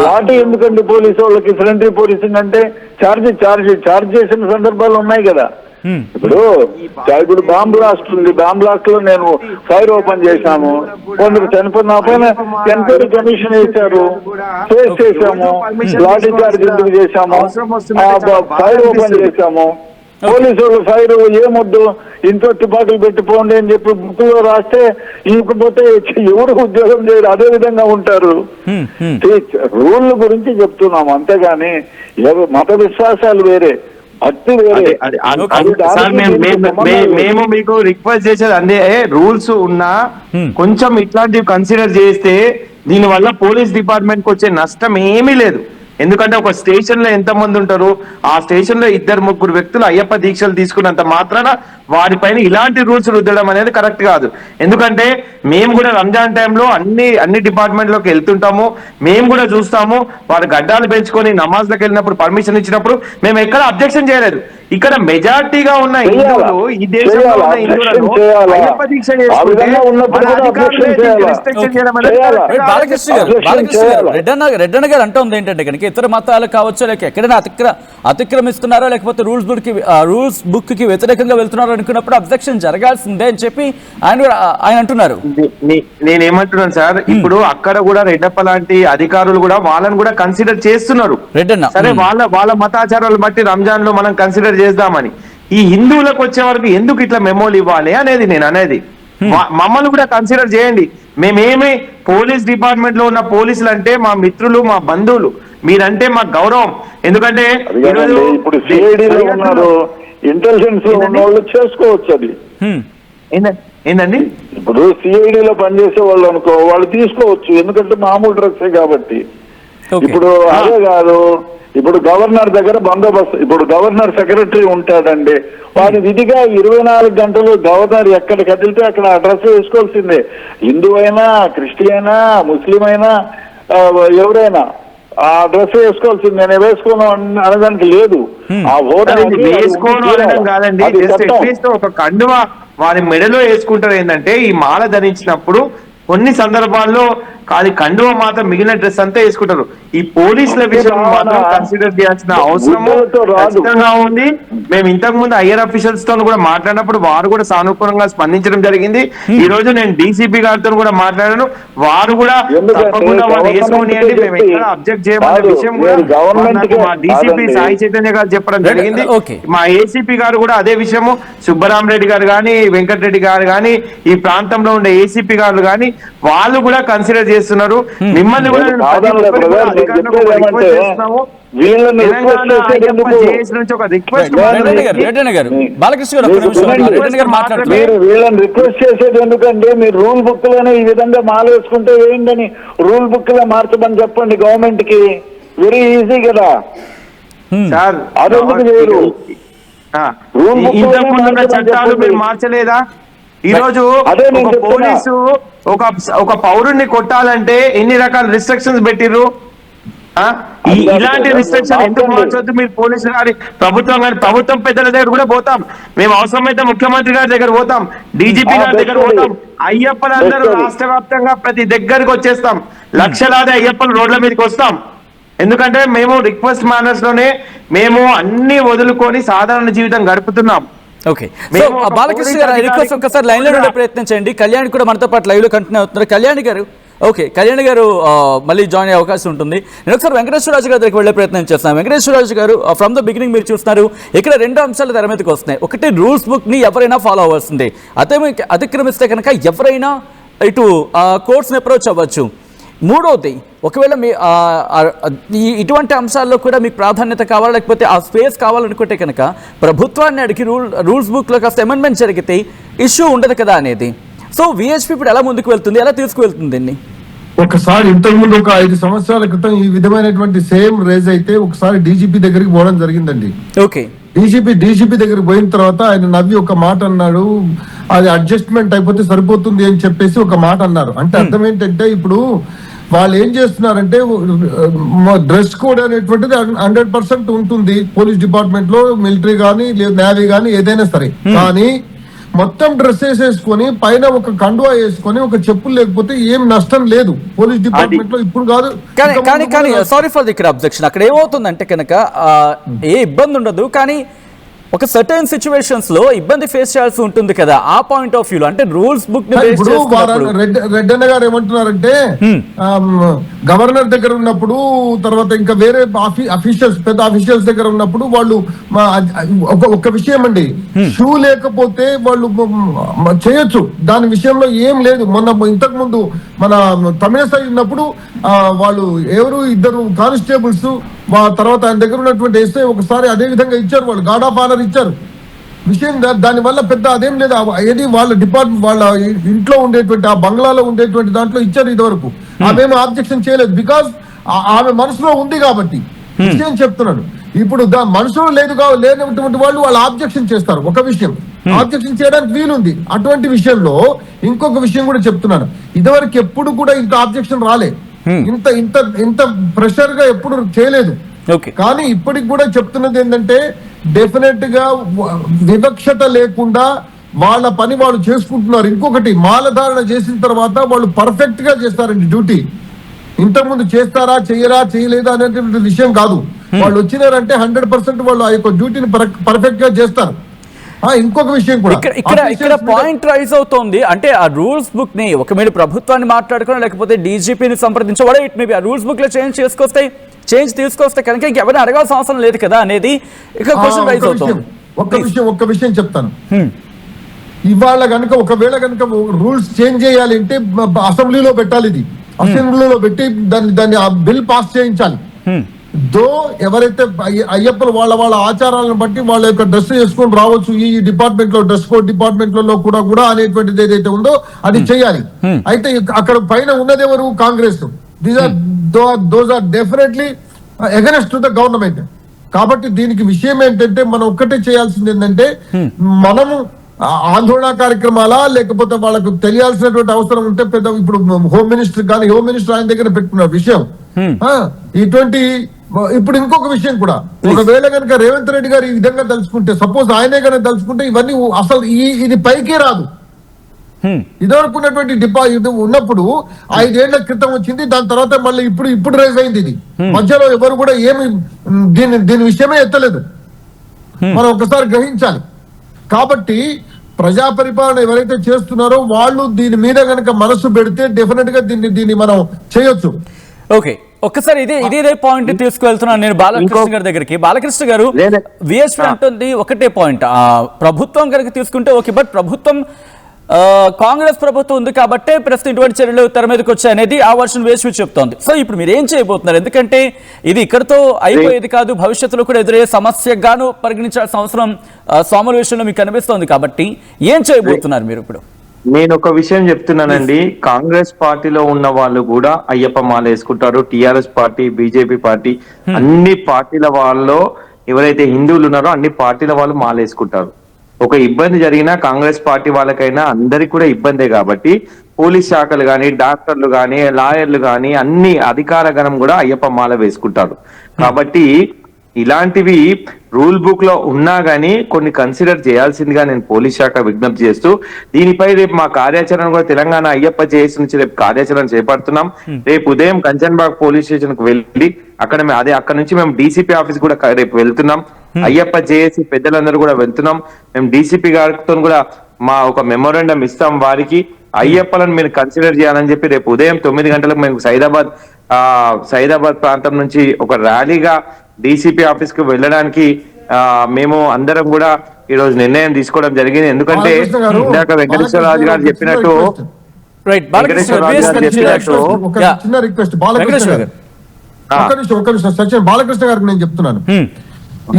లాఠీ ఎందుకండి పోలీసు వాళ్ళకి? ఫ్రంటరీ పోలీసింగ్ అంటే ఛార్జ్ చేసిన సందర్భాలు ఉన్నాయి కదా. ఇప్పుడు బాంబ్ బ్లాస్ట్ ఉంది, బాంబ్ బ్లాస్ట్ లో నేను ఫైర్ ఓపెన్ చేశాను, కొందరు చనిపోయిన పైన ఎంక్వైరీ కమిషన్ వేశారు, కేసు చేశాము, లాఠీ చార్జ్ ఎందుకు చేశాము, ఫైర్ ఓపెన్ చేశాము. పోలీసు వాళ్ళు ఫైర్ ఏమొద్దు, ఇంట్లో తుపాకులు పెట్టిపోండి అని చెప్పి బుక్ లో రాస్తే ఇంకపోతే ఎవరు ఉద్యోగం చేయరు, అదే విధంగా ఉంటారు. రూల్ గురించి చెప్తున్నాము అంతేగాని మత విశ్వాసాలు వేరే, భక్తి వేరే. మేము మీకు రిక్వెస్ట్ చేసేది అదే, రూల్స్ ఉన్నా కొంచెం ఇట్లాంటివి కన్సిడర్ చేస్తే దీని వల్ల పోలీస్ డిపార్ట్మెంట్ కి వచ్చే నష్టం ఏమీ లేదు. ఎందుకంటే ఒక స్టేషన్ లో ఎంత మంది ఉంటారు, ఆ స్టేషన్ లో 2-3 వ్యక్తులు అయ్యప్ప దీక్షలు తీసుకున్నంత మాత్రాన వారిపైన ఇలాంటి రూల్స్ రుద్దడం అనేది కరెక్ట్ కాదు. ఎందుకంటే మేము కూడా రంజాన్ టైంలో అన్ని డిపార్ట్మెంట్ లోకి వెళ్తుంటాము, మేము కూడా చూస్తాము. వారు గడ్డాలు పెంచుకొని నమాజ్లకు వెళ్ళినప్పుడు పర్మిషన్ ఇచ్చినప్పుడు మేము ఎక్కడ అబ్జెక్షన్ చేయలేదు. ఇక్కడ మెజార్టీగా ఉన్న హిందువులు, ఈ దేశంలో ఉన్న హిందువులను అయ్యప్ప దీక్ష చేసుకుంటే మన అధికారులే దీనికి restriction చేయడం అనేది బాలకృష్ణ గారు రెడ్డన్న గారు అంటుంది ఏంటంటే కనుక ఇతర మతాలు కావచ్చు, లేక ఎక్కడైనా అతిక్రమిస్తున్నారో లేకపోతే రూల్స్ బుక్ కి వ్యతిరేకంగా వెళ్తున్నారో అనుకున్నప్పుడు అబ్జెక్షన్ జరగాల్సిందే అని చెప్పి ఆయన అంటున్నారు. నేనేమంటున్నాను సార్, ఇప్పుడు అక్కడ కూడా రెడ్డప్ప లాంటి అధికారులు కూడా వాళ్ళని కూడా కన్సిడర్ చేస్తున్నారు. రెడ్డన్న సరే, వాళ్ళ మతాచారాలు బట్టి రంజాన్ లో మనం కన్సిడర్ చేద్దామని. ఈ హిందువులకు వచ్చే వరకు ఎందుకు ఇట్లా మెమోలు ఇవ్వాలి అనేది నేను అనేది. మమ్మల్ని కూడా కన్సిడర్ చేయండి. మేమేమి పోలీస్ డిపార్ట్మెంట్ లో ఉన్న పోలీసులు అంటే మా మిత్రులు, మా బంధువులు, మీరంటే మా గౌరవం. ఎందుకంటే ఇప్పుడు సిఐడిలో ఉన్నారు, ఇంటెలిజెన్స్ లో ఉన్న వాళ్ళు చేసుకోవచ్చు. అది ఏంటండి, ఇప్పుడు సిఐడిలో పనిచేసే వాళ్ళు అనుకో, వాళ్ళు తీసుకోవచ్చు, ఎందుకంటే మామూలు డ్రగ్సే కాబట్టి. ఇప్పుడు అదే కాదు, ఇప్పుడు గవర్నర్ దగ్గర బందోబస్తు, ఇప్పుడు గవర్నర్ సెక్రటరీ ఉంటాడండి, వాడి విధిగా 24 గంటలు గవర్నర్ ఎక్కడ కదిలితే అక్కడ అడ్రస్ వేసుకోవాల్సిందే. హిందూ అయినా, క్రిస్టియన్ అయినా, ముస్లిం అయినా, ఎవరైనా ఆ డ్రెస్ వేసుకోవాల్సింది. నేను వేసుకోను అనడానికి లేదు. ఆ వేసుకోను అనడం కాదండి, అట్లీస్ట్ ఒక కండువ వారి మెడలో వేసుకుంటారు. ఏంటంటే ఈ మాల ధరించినప్పుడు కొన్ని సందర్భాల్లో అది కండువ మాత్రం మిగిలిన డ్రెస్ అంతా వేసుకుంటారు. ఈ పోలీసుల విషయం మాత్రం కన్సిడర్ చేయాల్సిన అవసరం ఖచ్చితంగా ఉంది. మేము ఇంతకు ముందు ఐఆర్ అఫీషియల్స్ తో కూడా మాట్లాడినప్పుడు వారు కూడా సానుకూలంగా స్పందించడం జరిగింది. ఈ రోజు నేను డీసీపీ గారితో కూడా మాట్లాడాను, వారు కూడా తప్పకుండా వాళ్ళు వేసుకోనియండి, మేము ఎక్కడ అబ్జెక్ట్ చేయమనే విషయం కూడా మా డీసీపీ సాయి చైతన్య గారు చెప్పడం జరిగింది. మా ఏసీపీ గారు కూడా అదే విషయము, సుబ్బరామరెడ్డి గారు కానీ, వెంకటరెడ్డి గారు కానీ, ఈ ప్రాంతంలో ఉండే ఏసీపీ గారు కానీ వాళ్ళు కూడా కన్సిడర్ చేస్తున్నారు. మిమ్మల్ని కూడా వీళ్ళని రిక్వెస్ట్ చేసేది ఎందుకంటే మీరు రూల్ బుక్ లోనే ఈ విధంగా మాల వేసుకుంటే ఏంటని రూల్ బుక్ లో మార్చమని చెప్పండి గవర్నమెంట్ కి. వెరీ ఈజీ కదా సార్. అదెందుకు చేయరు? ఇంతకుముందున్న చట్టాలు మీరు మార్చలేదా? ఈ రోజు పోలీసు ఒక పౌరుణ్ణి కొట్టాలంటే ఎన్ని రకాల రిస్ట్రిక్షన్స్ పెట్టిర్రు? ఇలాంటి రిస్ట్రిక్షన్ ఎందుకు మార్చొద్దు? మీరు పోలీసులు కానీ ప్రభుత్వం కానీ, ప్రభుత్వం పెద్దల దగ్గర కూడా పోతాం మేము, అవసరమైతే ముఖ్యమంత్రి గారి దగ్గర పోతాం, డీజీపీ గారి దగ్గర పోతాం. అయ్యప్పలందరూ రాష్ట్ర వ్యాప్తంగా ప్రతి దగ్గరికి వచ్చేస్తాం, లక్షలాది అయ్యప్పలు రోడ్ల మీదకి వస్తాం. ఎందుకంటే మేము రిక్వెస్ట్ మేనర్స్ లోనే మేము అన్ని వదులుకొని సాధారణ జీవితం గడుపుతున్నాం. ఓకే, బాలకృష్ణ గారు రిక్వెస్ట్ ఒకసారి లైన్ లో ఉండే ప్రయత్నం చేయండి. కళ్యాణ్ కూడా మనతో పాటు లైవ్ లో కంటిన్యూ అవుతున్నారు. కళ్యాణ్ గారు, ఓకే, కళ్యాణ్ గారు మళ్ళీ జాయిన్ అయ్యే అవకాశం ఉంటుంది. నేను ఒకసారి వెంకటేశ్వరరాజు గారి దగ్గరికి వెళ్ళే ప్రయత్నం చేస్తాను. వెంకటేశ్వరరాజు గారు, ఫ్రమ్ ద బిగినింగ్ మీరు చూస్తున్నారు ఇక్కడ 2 అంశాలు తెర మీదకి వస్తున్నాయి. ఒకటి, రూల్స్ బుక్ ని ఎవరైనా ఫాలో అవ్వాల్సిందే, అతిక్రమిస్తే కనుక ఎవరైనా ఇటు కోర్ట్స్ని అప్రోచ్ అవ్వచ్చు. మూడవది, ఒకవేళ మీ ఇటువంటి అంశాల్లో కూడా మీకు ప్రాధాన్యత కావాలి, లేకపోతే ఆ స్పేస్ కావాలనుకుంటే కనుక ప్రభుత్వాన్ని అడిగి రూల్స్ బుక్లో కాస్త అమెండ్మెంట్ జరిగితే ఇష్యూ ఉండదు కదా అనేది. సో విహెచ్పి ఇప్పుడు ఎలా ముందుకు వెళ్తుంది, ఎలా తీసుకువెళ్తుంది దీన్ని? ఒకసారి ఇంతకుముందు ఒక 5 సంవత్సరాల క్రితం ఈ విధమైనటువంటి సేమ్ రేజ్ అయితే ఒకసారి డీజీపీ దగ్గరికి పోవడం జరిగిందండి. ఓకే, డీజీపీ దగ్గరికి పోయిన తర్వాత ఆయన నవ్వి ఒక మాట అన్నాడు, అది అడ్జస్ట్మెంట్ అయిపోతే సరిపోతుంది అని చెప్పేసి ఒక మాట అన్నారు. అంటే అర్థం ఏంటంటే ఇప్పుడు వాళ్ళు ఏం చేస్తున్నారంటే డ్రెస్ కోడ్ అనేటువంటిది 100% ఉంటుంది పోలీస్ డిపార్ట్మెంట్ లో, మిలిటరీ కానీ లేదు నేవీ కానీ ఏదైనా సరే. కానీ మొత్తం డ్రెస్ వేసేసుకొని పైన ఒక కండువా వేసుకొని ఒక చెప్పులు లేకపోతే ఏం నష్టం లేదు పోలీస్ డిపార్ట్మెంట్ లో, ఇప్పుడు కాదు. కానీ సారీ ఫర్ ది అబ్జెక్షన్, అక్కడ ఏమవుతుందంటే కనుక ఏ ఇబ్బంది ఉండదు, కానీ ఒక సర్టెన్ సిచ్యువేషన్స్ లో ఇబ్బంది ఫేస్ చేయాల్సి ఉంటుంది కదా. ఆ పాయింట్ ఆఫ్ వ్యూలో అంటే రూల్స్ బుక్ రెడ్డన్న గారు ఏమంటున్నారంటే గవర్నర్ దగ్గర ఉన్నప్పుడు, తర్వాత ఇంకా వేరే అఫీషియల్స్ పెద్ద అఫీషియల్స్ దగ్గర ఉన్నప్పుడు వాళ్ళు ఒక విషయం అండి, షూ లేకపోతే వాళ్ళు చేయొచ్చు, దాని విషయంలో ఏం లేదు. ఇంతకు ముందు మన తమిళసాయి ఉన్నప్పుడు వాళ్ళు ఎవరు ఇద్దరు కానిస్టేబుల్స్, తర్వాత ఆయన దగ్గర ఉన్నటువంటి ఎస్ఐ ఒకసారి అదే విధంగా ఇచ్చారు, వాళ్ళు గార్డ్ ఆఫ్ ఆనర్ ఇచ్చారు. విషయం దాని వల్ల పెద్ద అదేం లేదు, ఏది వాళ్ళ డిపార్ట్మెంట్ వాళ్ళ ఇంట్లో ఉండేటువంటి ఆ బంగ్లాలో ఉండేటువంటి దాంట్లో ఇచ్చారు. ఇదివరకు ఆమెమో ఆబ్జెక్షన్ చేయలేదు, బికాస్ ఆమె మనసులో ఉంది కాబట్టి. విషయం చెప్తున్నాడు, ఇప్పుడు మనసులో లేనటువంటి వాళ్ళు ఆబ్జెక్షన్ చేస్తారు. ఒక విషయం ఆబ్జెక్షన్ చేయడానికి వీలుంది. అటువంటి విషయంలో ఇంకొక విషయం కూడా చెప్తున్నాను, ఇదివరకు ఎప్పుడు కూడా ఇంత ఆబ్జెక్షన్ రాలే, ఇంత ఇంత ఇంత ప్రెషర్ గా ఎప్పుడు చేయలేదు. కానీ ఇప్పటికి కూడా చెప్తున్నది ఏంటంటే డెఫినెట్ గా వివక్షత లేకుండా వాళ్ళ పని వాళ్ళు చేసుకుంటున్నారు. ఇంకొకటి, మాలధారణ చేసిన తర్వాత వాళ్ళు పర్ఫెక్ట్ గా చేస్తారండి డ్యూటీ. ఇంతకుముందు చేస్తారా చేయరా చేయలేదా అనేటువంటి విషయం కాదు, వాళ్ళు వచ్చినారంటే 100% వాళ్ళు ఆ యొక్క డ్యూటీని పర్ఫెక్ట్ గా చేస్తారు. ఇంకొక విషయం కూడా ఇక్కడ పాయింట్ రైజ్ అవుతోంది, అంటే ఆ రూల్స్ బుక్ ని ఒక మీరు ప్రభుత్వాన్ని మాట్లాడుకోవడం లేకపోతే డీజీపీని సంప్రదించడం, ఇట్ మేబీ ఆ రూల్స్ బుక్ లో చేంజ్ తీసుకొస్తే కనుక ఇంకెవరిని అడగాల్సిన అవసరం లేదు కదా అనేది ఇక్కడ క్వశ్చన్ రైజ్ అవుతుంది. ఒక్క విషయం చెప్తాను, ఇవాళ కనుక ఒకవేళ కనుక రూల్స్ చేంజ్ చేయాలి అంటే అసెంబ్లీలో పెట్టాలి, ఇది అసెంబ్లీలో పెట్టి దాన్ని ఆ బిల్ పాస్ చేయించాలి. ఎవరైతే అయ్యప్పలు వాళ్ళ ఆచారాలను బట్టి వాళ్ళ యొక్క డ్రెస్ వేసుకొని రావచ్చు ఈ డిపార్ట్మెంట్ లో, డ్రెస్ కోడ్ డిపార్ట్మెంట్ లో కూడా అనేటువంటిది ఏదైతే ఉందో అది చేయాలి. అయితే అక్కడ పైన ఉన్నది ఎవరు? Congress. Those are definitely against to the government. కాబట్టి దీనికి విషయం ఏంటంటే మనం ఒక్కటే చేయాల్సింది ఏంటంటే, మనము ఆందోళన కార్యక్రమాలా లేకపోతే వాళ్ళకు తెలియాల్సినటువంటి అవసరం ఉంటే పెద్ద ఇప్పుడు హోమ్ మినిస్టర్ కానీ హోమ్ మినిస్టర్ ఆయన దగ్గర పెట్టుకున్న విషయం ఇటువంటి. ఇప్పుడు ఇంకొక విషయం కూడా, ఒకవేళ కనుక రేవంత్ రెడ్డి గారు ఈ విధంగా తలుచుకుంటే, సపోజ్ ఆయనే కనుక తలుచుకుంటే ఇవన్నీ అసలు ఇది పైకే రాదు. ఇదివరకు ఉన్నటువంటి డిపాజిట్ ఉన్నప్పుడు 5 ఏళ్ల క్రితం వచ్చింది, దాని తర్వాత మళ్ళీ ఇప్పుడు రైజ్ అయింది. ఇది మధ్యలో ఎవరు కూడా ఏమి దీని విషయమే ఎత్తలేదు. మనం ఒకసారి గ్రహించాలి. కాబట్టి ప్రజా పరిపాలన ఎవరైతే చేస్తున్నారో వాళ్ళు దీని మీద కనుక మనసు పెడితే డెఫినెట్ గా దీన్ని మనం చేయొచ్చు. ఓకే, ఒక్కసారి ఇదే పాయింట్ తీసుకువెళ్తున్నాను నేను బాలకృష్ణ గారి దగ్గరికి. బాలకృష్ణ గారు, విఎస్పీ అంటుంది ఒకటే పాయింట్, ప్రభుత్వం కనుక తీసుకుంటే ఓకే, బట్ ప్రభుత్వం కాంగ్రెస్ ప్రభుత్వం ఉంది కాబట్టి ప్రస్తుతం ఇటువంటి చర్యలు తెర మీదకి వచ్చాయి అనేది ఆ వర్షన్ వేసి చెప్తోంది. సో ఇప్పుడు మీరు ఏం చేయబోతున్నారు? ఎందుకంటే ఇది ఇక్కడతో అయిపోయేది కాదు, భవిష్యత్తులో కూడా ఎదురయ్యే సమస్యగాను పరిగణించాల్సిన అవసరం సోమల విషయంలో మీకు కనిపిస్తోంది. కాబట్టి ఏం చేయబోతున్నారు మీరు ఇప్పుడు? నేను ఒక విషయం చెప్తున్నానండి, కాంగ్రెస్ పార్టీలో ఉన్న వాళ్ళు కూడా అయ్యప్ప మాల వేసుకుంటారు, టిఆర్ఎస్ పార్టీ, బీజేపీ పార్టీ, అన్ని పార్టీల వాళ్ళు ఎవరైతే హిందువులు ఉన్నారో అన్ని పార్టీల వాళ్ళు మాల వేసుకుంటారు. ఒక ఇబ్బంది జరిగినా కాంగ్రెస్ పార్టీ వాళ్ళకైనా అందరికి కూడా ఇబ్బందే. కాబట్టి పోలీస్ శాఖలు కానీ, డాక్టర్లు కానీ, లాయర్లు కానీ అన్ని అధికార గణం కూడా అయ్యప్ప మాల వేసుకుంటారు. కాబట్టి ఇలాంటివి రూల్ బుక్ లో ఉన్నా గానీ కొన్ని కన్సిడర్ చేయాల్సిందిగా నేను పోలీస్ శాఖ విజ్ఞప్తి చేస్తూ, దీనిపై రేపు మా కార్యాచరణ కూడా తెలంగాణ అయ్యప్ప జేఏసీ నుంచి రేపు కార్యాచరణ చేపడుతున్నాం. రేపు ఉదయం కంచన్బాగ్ పోలీస్ స్టేషన్ కు వెళ్ళి అక్కడ నుంచి మేము డీసీపీ ఆఫీస్ కూడా రేపు వెళ్తున్నాం. అయ్యప్ప జేఏసీ పెద్దలందరూ కూడా వెళ్తున్నాం. మేము డీసీపీ గారితో కూడా మా ఒక మెమోరాండం ఇస్తాం వారికి, అయ్యప్పలను మీరు కన్సిడర్ చేయాలని చెప్పి రేపు ఉదయం 9 గంటలకు మేము సైదాబాద్ ప్రాంతం నుంచి ఒక ర్యాలీగా డీసీపీ ఆఫీస్ కు వెళ్ళడానికి మేము అందరం కూడా ఈ రోజు నిర్ణయం తీసుకోవడం జరిగింది. ఎందుకంటే ఇందాక వెంకటేశ్వర రాజు గారు చెప్పినట్టు బాలకృష్ణ గారికి నేను చెప్తున్నాను,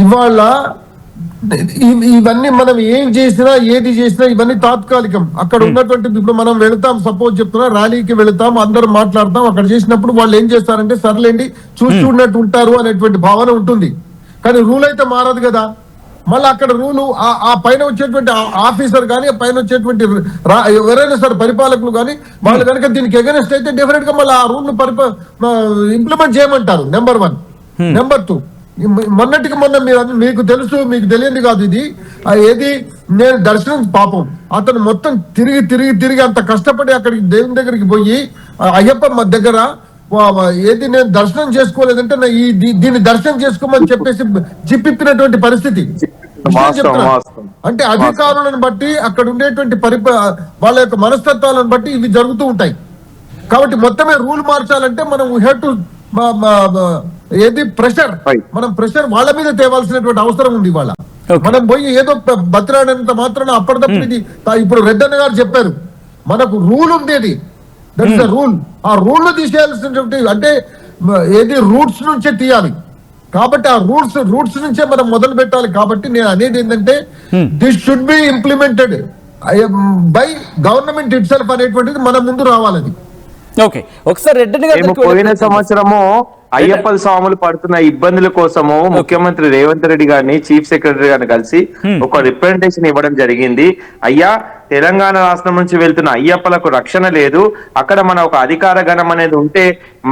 ఇవాళ ఇవన్నీ మనం ఏది చేసినా ఇవన్నీ తాత్కాలికం. అక్కడ ఉన్నటువంటి ఇప్పుడు మనం వెళతాం, సపోజ్ చెప్తున్నా ర్యాలీకి వెళతాం, అందరం మాట్లాడతాం. అక్కడ చేసినప్పుడు వాళ్ళు ఏం చేస్తారంటే సర్లేండి చూస్తున్నట్టు ఉంటారు అనేటువంటి భావన ఉంటుంది. కానీ రూల్ అయితే మారదు కదా. మళ్ళీ అక్కడ రూలు ఆ పైన వచ్చేటువంటి ఆఫీసర్ కానీ పైన వచ్చేటువంటి ఎవరైనా సరే పరిపాలకులు కానీ వాళ్ళు కనుక దీనికి ఎగనెస్ట్ అయితే డెఫినెట్ గా మళ్ళీ ఆ రూల్ ను ఇంప్లిమెంట్ చేయమంటారు. నెంబర్ 1. నెంబర్ 2, మొన్నటికి మొన్న మీకు తెలుసు, మీకు తెలియంది కాదు ఇది ఏది, నేను దర్శనం పాపం అతను మొత్తం తిరిగి అంత కష్టపడి అక్కడికి దేవుని దగ్గరికి పోయి అయ్యప్ప దగ్గర ఏది నేను దర్శనం చేసుకోలేదంటే దీన్ని దర్శనం చేసుకోమని చెప్పేసి జిప్పిప్పినటువంటి పరిస్థితి. అంటే అధికారులను బట్టి అక్కడ ఉండేటువంటి వాళ్ళ యొక్క మనస్తత్వాలను బట్టి ఇవి జరుగుతూ ఉంటాయి. కాబట్టి మొత్తమే రూల్ మార్చాలంటే మనం వీ హ్యావ్ టు ఏది మనం ప్రెషర్ వాళ్ళ మీద తేవాల్సినటువంటి అవసరం ఉంది. ఇవాళ మనం పోయి ఏదో బతిరాడినంత మాత్రాన అప్పటికప్పుడు ఇది ఇప్పుడు రెడ్డన్న గారు చెప్పారు, మనకు రూల్ ఉండేది, దట్ ఇస్ ద రూల్. ఆ రూల్ ను తీసేయాల్సినటువంటి అంటే ఏది రూట్స్ నుంచే తీయాలి. కాబట్టి ఆ రూట్స్ నుంచే మనం మొదలు పెట్టాలి. కాబట్టి నేను అనేది ఏంటంటే this should be implemented by government it self అనేటువంటిది మన ముందు రావాలని. ఓకే, ఒకసారి రెడ్డి గారు పోయిన సంవత్సరము అయ్యప్ప స్వాములు పడుతున్న ఇబ్బందుల కోసము ముఖ్యమంత్రి రేవంత్ రెడ్డి గారిని చీఫ్ సెక్రటరీ గారిని కలిసి ఒక రిప్రజెంటేషన్ ఇవ్వడం జరిగింది. అయ్యా, తెలంగాణ రాష్ట్రం నుంచి వెళ్తున్న అయ్యప్పలకు రక్షణ లేదు, అక్కడ మన ఒక అధికార గణం అనేది ఉంటే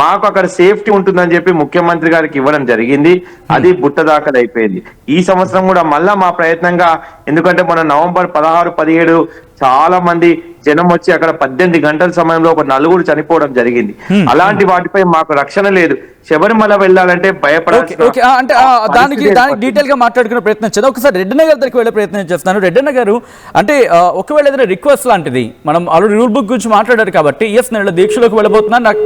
మాకు అక్కడ సేఫ్టీ ఉంటుందని చెప్పి ముఖ్యమంత్రి గారికి ఇవ్వడం జరిగింది. అది బుట్టదాఖలు అయిపోయింది. ఈ సంవత్సరం కూడా మళ్ళా మా ప్రయత్నంగా, ఎందుకంటే మన నవంబర్ 16, 17 చాలా మంది జనం వచ్చి అక్కడ 18 గంటల సమయంలో ఒక 4 చనిపోవడం జరిగింది. అలాంటి వాటిపై మాకు రక్షణ లేదు. శబరిమల వెళ్ళాలంటే భయపడాలి. అంటే దానికి డీటెయిల్ గా మాట్లాడుకునే ప్రయత్నం చేద్దాం. ఒకసారి రెడ్డన్న గారి దగ్గరికి వెళ్ళే ప్రయత్నం చేస్తాను. రెడ్డన్న గారు, అంటే ఒకవేళ ఏదైనా రిక్వెస్ట్ లాంటిది, మనం ఆల్రెడీ రూల్ బుక్ గురించి మాట్లాడారు కాబట్టి నేను దీక్షలోకి వెళ్ళబోతున్నాను నాకు.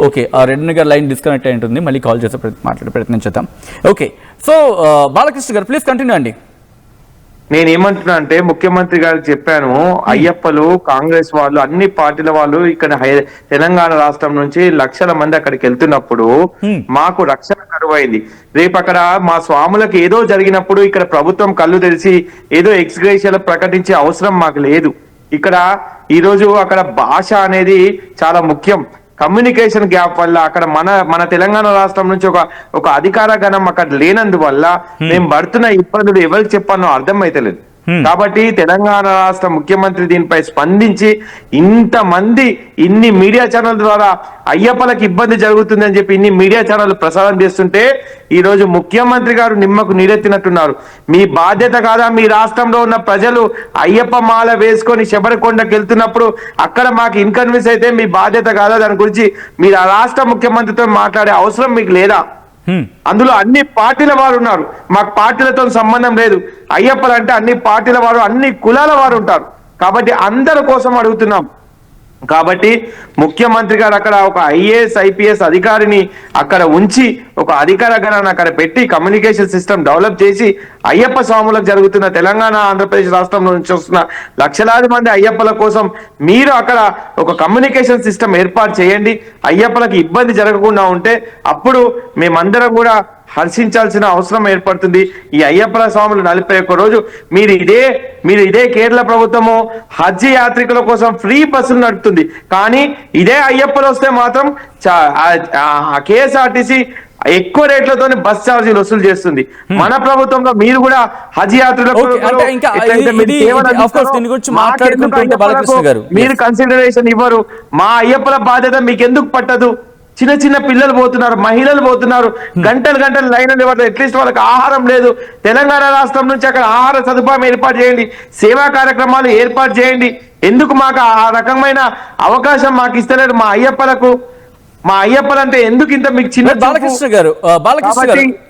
ఓకే, రెడ్డన్న గారు లైన్ డిస్కనెక్ట్ అయి ఉంటుంది, మళ్ళీ కాల్ చేసే మాట్లాడే ప్రయత్నం చేద్దాం. ఓకే, సో బాలకృష్ణ గారు ప్లీజ్ కంటిన్యూ అండి. నేనేమంటున్నా అంటే, ముఖ్యమంత్రి గారికి చెప్పాను, అయ్యప్పలు కాంగ్రెస్ వాళ్ళు అన్ని పార్టీల వాళ్ళు ఇక్కడ తెలంగాణ రాష్ట్రం నుంచి లక్షల మంది అక్కడికి వెళ్తున్నప్పుడు మాకు రక్షణ కరువైంది. రేపు అక్కడ మా స్వాములకు ఏదో జరిగినప్పుడు ఇక్కడ ప్రభుత్వం కళ్ళు తెరిచి ఏదో ఎక్స్గ్రేషియాలు ప్రకటించే అవసరం మాకు లేదు. ఇక్కడ ఈరోజు అక్కడ భాష అనేది చాలా ముఖ్యం. కమ్యూనికేషన్ గ్యాప్ వల్ల అక్కడ మన తెలంగాణ రాష్ట్రం నుంచి ఒక అధికార గణం అక్కడ లేనందువల్ల మేము పడుతున్న ఇబ్బందులు ఎవరికి చెప్పానో అర్థమైతలేదు. కాబట్టి తెలంగాణ రాష్ట్ర ముఖ్యమంత్రి దీనిపై స్పందించి ఇంతమంది ఇన్ని మీడియా ఛానల్ ద్వారా అయ్యప్పలకు ఇబ్బంది జరుగుతుందని చెప్పి ఇన్ని మీడియా ఛానల్ ప్రసారం చేస్తుంటే ఈ రోజు ముఖ్యమంత్రి గారు నిమ్మకు నీరెత్తినట్టున్నారు. మీ బాధ్యత కాదా? మీ రాష్ట్రంలో ఉన్న ప్రజలు అయ్యప్ప మాల వేసుకొని శబరికొండకు వెళ్తున్నప్పుడు అక్కడ మాకు ఇన్కన్వీన్స్ అయితే మీ బాధ్యత కాదా? దాని గురించి మీరు ఆ రాష్ట్ర ముఖ్యమంత్రితో మాట్లాడే అవసరం మీకు లేదా? అందులో అన్ని పార్టీల వారు ఉన్నారు, మాకు పార్టీలతో సంబంధం లేదు. అయ్యప్పలు అంటే అన్ని పార్టీల వారు, అన్ని కులాల వారు ఉంటారు. కాబట్టి అందరి కోసం అడుగుతున్నాం. కాబట్టి ముఖ్యమంత్రి గారు అక్కడ ఒక ఐఏఎస్ ఐపీఎస్ అధికారిని అక్కడ ఉంచి ఒక అధికార గణాన్ని అక్కడ పెట్టి కమ్యూనికేషన్ సిస్టమ్ డెవలప్ చేసి అయ్యప్ప స్వాములకు జరుగుతున్న తెలంగాణ ఆంధ్రప్రదేశ్ రాష్ట్రంలో నుంచి వస్తున్న లక్షలాది మంది అయ్యప్పల కోసం మీరు అక్కడ ఒక కమ్యూనికేషన్ సిస్టమ్ ఏర్పాటు చేయండి. అయ్యప్పలకు ఇబ్బంది జరగకుండా ఉంటే అప్పుడు మేమందరం కూడా హర్షించాల్సిన అవసరం ఏర్పడుతుంది. ఈ అయ్యప్ప స్వాములు 41 రోజు మీరు ఇదే కేరళ ప్రభుత్వము హజ్ యాత్రికుల కోసం ఫ్రీ బస్సులు నడుపుతుంది. కానీ ఇదే అయ్యప్పలు వస్తే మాత్రం KSRTC ఎక్కువ రేట్లతో బస్ ఛార్జీలు వసూలు చేస్తుంది. మన ప్రభుత్వంలో మీరు కూడా హజ్ యాత్రికులకు మీరు కన్సిడరేషన్ ఇవ్వరు. మా అయ్యప్పల బాధ్యత మీకు ఎందుకు పట్టదు? చిన్న పిల్లలు పోతున్నారు, మహిళలు పోతున్నారు, గంటలు లైన్ అట్లీస్ట్ వాళ్ళకి ఆహారం లేదు. తెలంగాణ రాష్ట్రం నుంచి అక్కడ ఆహార సదుపాయం ఏర్పాటు చేయండి, సేవా కార్యక్రమాలు ఏర్పాటు చేయండి. ఎందుకు మాకు ఆ రకమైన అవకాశం మాకు ఇస్తలేరు? మా అయ్యప్పలంటే ఎందుకు ఇంత మీకు చిన్న? బాలకృష్ణ గారు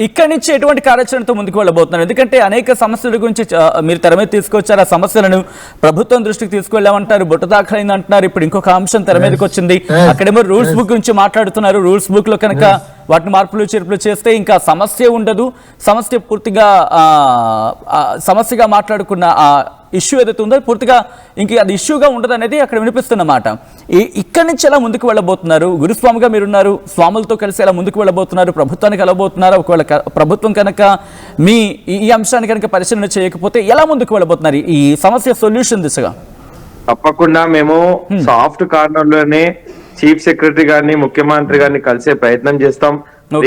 ఇక్కడి నుంచి ఎటువంటి కార్యాచరణతో ముందుకు వెళ్ళబోతున్నారు? ఎందుకంటే అనేక సమస్యల గురించి మీరు తెర మీద తీసుకొచ్చారు, ఆ సమస్యలను ప్రభుత్వం దృష్టికి తీసుకెళ్ళామంటారు, బుట్ట దాఖలైంది అంటున్నారు. ఇప్పుడు ఇంకొక అంశం తెర మీదకి వచ్చింది, అక్కడేమో రూల్స్ బుక్ గురించి మాట్లాడుతున్నారు. రూల్స్ బుక్ లో కనుక వాటిని మార్పులు చేర్పులు చేస్తే ఇంకా సమస్య ఉండదు, సమస్య పూర్తిగా సమస్యగా మాట్లాడుకున్న ఆ ఇష్యూ ఏదైతే ఉందో పూర్తిగా ఇంక అది ఇష్యూగా ఉండదు అనేది అక్కడ వినిపిస్తున్నమాట. ఇక్కడి నుంచి ఎలా ముందుకు వెళ్ళబోతున్నారు? గురుస్వామిగా మీరున్నారు, స్వాములతో కలిసి ఎలా ముందుకు వెళ్ళబోతున్నారు? ప్రభుత్వానికి వెళ్ళబోతున్నారు? ఒకవేళ ప్రభుత్వం కనుక మీ ఈ అంశాన్ని కనుక పరిశీలన చేయకపోతే ఎలా ముందుకు వెళ్ళబోతున్నారు ఈ సమస్య సొల్యూషన్ దిశగా? తప్పకుండా మేము సాఫ్ట్ కార్నర్ లోనే చీఫ్ సెక్రటరీ గారిని, ముఖ్యమంత్రి గారిని కలిసే ప్రయత్నం చేస్తాం.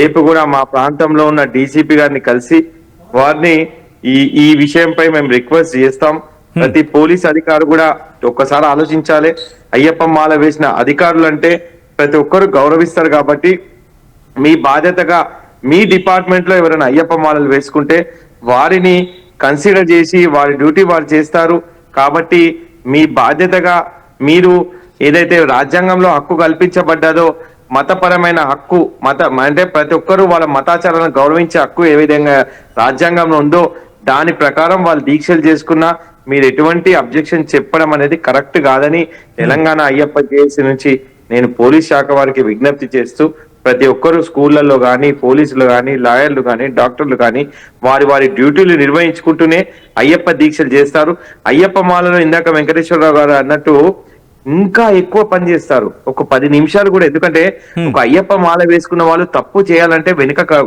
రేపు కూడా మా ప్రాంతంలో ఉన్న డీసీపీ గారిని కలిసి వారిని ఈ విషయంపై మేము రిక్వెస్ట్ చేస్తాం. ప్రతి పోలీస్ అధికారి కూడా ఒక్కసారి ఆలోచించాలి. అయ్యప్ప మాల వేసిన అధికారులు అంటే ప్రతి ఒక్కరు గౌరవిస్తారు కాబట్టి మీ బాధ్యతగా మీ డిపార్ట్మెంట్ లో ఎవరైనా అయ్యప్ప మాలలు వేసుకుంటే వారిని కన్సిడర్ చేసి వారి డ్యూటీ వారు చేస్తారు. కాబట్టి మీ బాధ్యతగా మీరు ఏదైతే రాజ్యాంగంలో హక్కు కల్పించబడ్డదో మతపరమైన హక్కు అంటే ప్రతి ఒక్కరూ వాళ్ళ మతాచారాలను గౌరవించే హక్కు ఏ విధంగా రాజ్యాంగంలో ఉందో దాని ప్రకారం వాళ్ళు దీక్షలు చేసుకున్నా మీరు ఎటువంటి అబ్జెక్షన్ చెప్పడం అనేది కరెక్ట్ కాదని తెలంగాణ అయ్యప్ప జేఏసీ నుంచి నేను పోలీస్ శాఖ వారికి విజ్ఞప్తి చేస్తూ ప్రతి ఒక్కరు స్కూళ్లలో కానీ పోలీసులు కానీ లాయర్లు కానీ డాక్టర్లు కానీ వారి డ్యూటీలు నిర్వహించుకుంటూనే అయ్యప్ప దీక్షలు చేస్తారు. అయ్యప్ప మాలలో ఇందాక వెంకటేశ్వరరావు గారు అన్నట్టు ఇంకా ఎక్కువ పని చేస్తారు. ఒక 10 నిమిషాలు కూడా, ఎందుకంటే ఒక అయ్యప్ప మాల వేసుకున్న వాళ్ళు తప్పు చేయాలంటే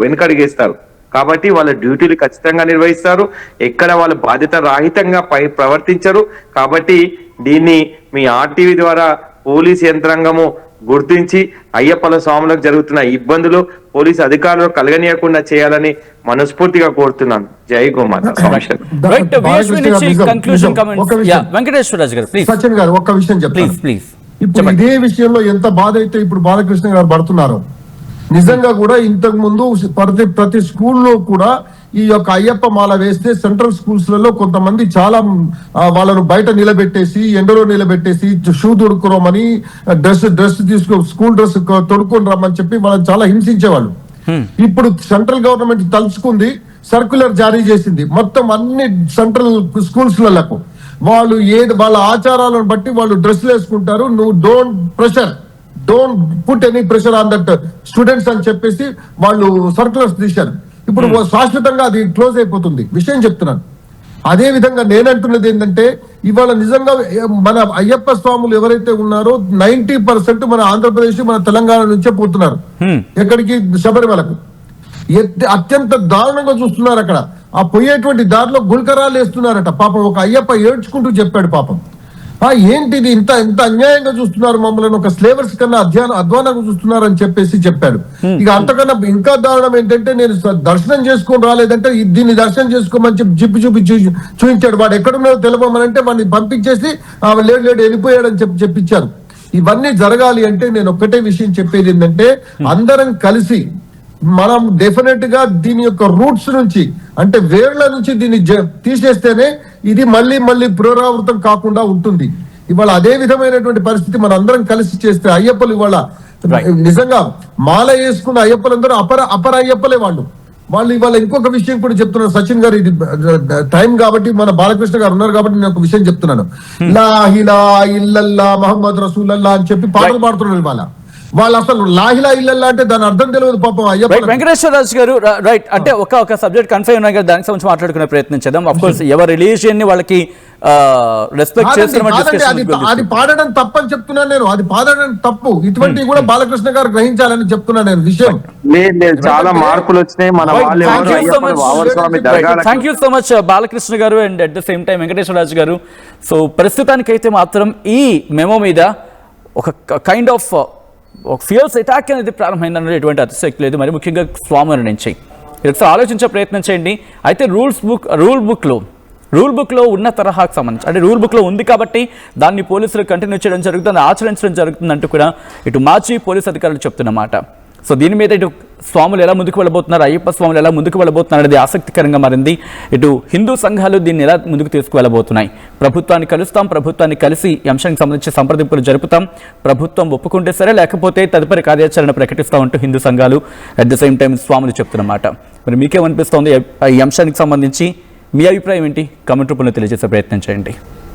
వెనుకడిగేస్తారు. కాబట్టి వాళ్ళ డ్యూటీలు ఖచ్చితంగా నిర్వహిస్తారు. ఎక్కడ వాళ్ళు బాధ్యత రాహితంగా ప్రవర్తించరు. కాబట్టి దీన్ని మీ ఆర్టీవీ ద్వారా పోలీస్ యంత్రాంగము గుర్తించి అయ్యప్పల స్వాములకు జరుగుతున్న ఇబ్బందులు పోలీసు అధికారులు కలగనీయకుండా చేయాలని మనస్ఫూర్తిగా కోరుతున్నాను. జై గోమాత. సచిన్ గారు ఒక్క విషయం చెప్తాను. ఇప్పుడు ఇదే విషయంలో ఎంత బాధ అయితే ఇప్పుడు బాలకృష్ణ గారు పడుతున్నారో, నిజంగా కూడా ఇంతకు ముందు ప్రతి స్కూల్లో కూడా ఈ యొక్క అయ్యప్ప మాల వేస్తే సెంట్రల్ స్కూల్స్ లలో కొంతమంది చాలా వాళ్ళను బయట నిలబెట్టేసి ఎండలో నిలబెట్టేసి షూ తొడుక్కురమని డ్రెస్ స్కూల్ డ్రెస్ తొడుక్కొని రమ్మని చెప్పి వాళ్ళని చాలా హింసించేవాళ్ళు. ఇప్పుడు సెంట్రల్ గవర్నమెంట్ తలుచుకుంది, సర్క్యులర్ జారీ చేసింది మొత్తం అన్ని సెంట్రల్ స్కూల్స్ లకు. వాళ్ళు వాళ్ళ ఆచారాలను బట్టి వాళ్ళు డ్రెస్సులు వేసుకుంటారు. నువ్వు don't put any pressure on that students అని చెప్పేసి వాళ్ళు సర్క్యులర్స్ తీశారు. ఇప్పుడు శాశ్వతంగా అది క్లోజ్ అయిపోతుంది విషయం చెప్తున్నాను. అదే విధంగా నేనంటున్నది ఏంటంటే ఇవాళ నిజంగా మన అయ్యప్ప స్వాములు ఎవరైతే ఉన్నారో 90% మన ఆంధ్రప్రదేశ్ మన తెలంగాణ నుంచే పోతున్నారు. ఎక్కడికి? శబరిమలకు. అత్యంత దారుణంగా చూస్తున్నారు. అక్కడ ఆ పోయేటువంటి దారిలో గుల్కరాలు వేస్తున్నారట. పాపం ఒక అయ్యప్ప ఏడ్చుకుంటూ చెప్పాడు పాపం. ఏంటిది ఇంత అన్యాయంగా చూస్తున్నారు మమ్మల్ని, ఒక స్లేవర్స్ కన్నా అధ్వానంగా చూస్తున్నారు అని చెప్పేసి చెప్పాడు. ఇక అంతకన్నా ఇంకా దారుణం ఏంటంటే నేను దర్శనం చేసుకొని రాలేదంటే దీన్ని దర్శనం చేసుకోమని చెప్పి జిప్పు చూపించాడు. వాడు ఎక్కడున్నాడో తెలపమనంటే వాడిని పంపించేసి లేడు వెళ్ళిపోయాడని చెప్పించారు. ఇవన్నీ జరగాలి అంటే నేను ఒక్కటే విషయం చెప్పేది ఏంటంటే అందరం కలిసి మనం డెఫినెట్ గా దీని యొక్క రూట్స్ నుంచి అంటే వేర్ల నుంచి దీన్ని తీసేస్తేనే ఇది మళ్ళీ పునరావృతం కాకుండా ఉంటుంది. ఇవాళ అదే విధమైనటువంటి పరిస్థితి మన అందరం కలిసి చేస్తే అయ్యప్పలు ఇవాళ నిజంగా మాల వేసుకున్న అయ్యప్పలందరూ అపర అయ్యప్పలే వాళ్ళు ఇవాళ ఇంకొక విషయం కూడా చెప్తున్నాను సచిన్ గారు. ఇది టైం కాబట్టి మన బాలకృష్ణ గారు ఉన్నారు కాబట్టి నేను ఒక విషయం చెప్తున్నాను. లా ఇలాహ ఇల్లల్లా ముహమ్మద్ రసూలల్లాహ్ అని చెప్పి పాటలు పాడుతున్నారు. వాళ్ళు అసలు లాహిలా ఇల్లల్లా అంటే దాని అర్థం తెలియదు పాపం అయ్యప్ప. వెంకటేశ్వర రాజు గారు రైట్, అంటే ఒక సబ్జెక్ట్ కన్ఫైన్ ఉన్నాయి కదా, దానికి సంబంధించి మాట్లాడుకునే ప్రయత్నం చేద్దాం. ఆఫ్ కోర్స్ ఎవరి రిలీజియన్ ని వాళ్ళకి రెస్పెక్ట్ చేస్తున్న అది పాడడం తప్పని చెప్తున్నాను నేను. అది పాడడం తప్పు. ఇటువంటివి కూడా బాలకృష్ణ గారు గ్రహించాలని చెప్తున్నాను నేను విషయం. చాలా మార్పులు వచ్చినాయి. Thank you so much Balakrishna garu and at the same time Venkateswara Raju garu. So ప్రస్తుతానికైతే మాత్రం ఈ మెమో మీద ఒక కైండ్ ఆఫ్ ఒక ఫియర్స్ అటాక్ అనేది ప్రారంభమైందన్నది ఎటువంటి అతిశక్తి లేదు. మరి ముఖ్యంగా స్వాముల నుంచి ఒకసారి ఆలోచించే ప్రయత్నం చేయండి. అయితే రూల్ బుక్లో ఉన్న తరహాకు సంబంధించి అంటే రూల్ బుక్లో ఉంది కాబట్టి దాన్ని పోలీసులు కంటిన్యూ చేయడం జరుగుతుంది, ఆచరించడం జరుగుతుంది అంటూ కూడా ఇటు మాజీ పోలీస్ అధికారులు చెప్తున్నమాట. సో దీని మీద ఇటు స్వాములు ఎలా ముందుకు వెళ్ళబోతున్నారు, అయ్యప్ప స్వాములు ఎలా ముందుకు వెళ్ళబోతున్నారు అనేది ఆసక్తికరంగా మారింది. ఇటు హిందూ సంఘాలు దీన్ని ఎలా ముందుకు తీసుకువెళ్ళబోతున్నాయి. ప్రభుత్వాన్ని కలిసి ఈ అంశానికి సంబంధించి సంప్రదింపులు జరుపుతాం, ప్రభుత్వం ఒప్పుకుంటే సరే లేకపోతే తదుపరి కార్యాచరణ ప్రకటిస్తామంటూ హిందూ సంఘాలు అట్ ద సేమ్ టైం స్వాములు చెప్తున్నమాట. మరి మీకేమనిపిస్తోంది ఈ అంశానికి సంబంధించి? మీ అభిప్రాయం ఏంటి? కామెంట్ రూపంలో తెలియజేసే ప్రయత్నం చేయండి.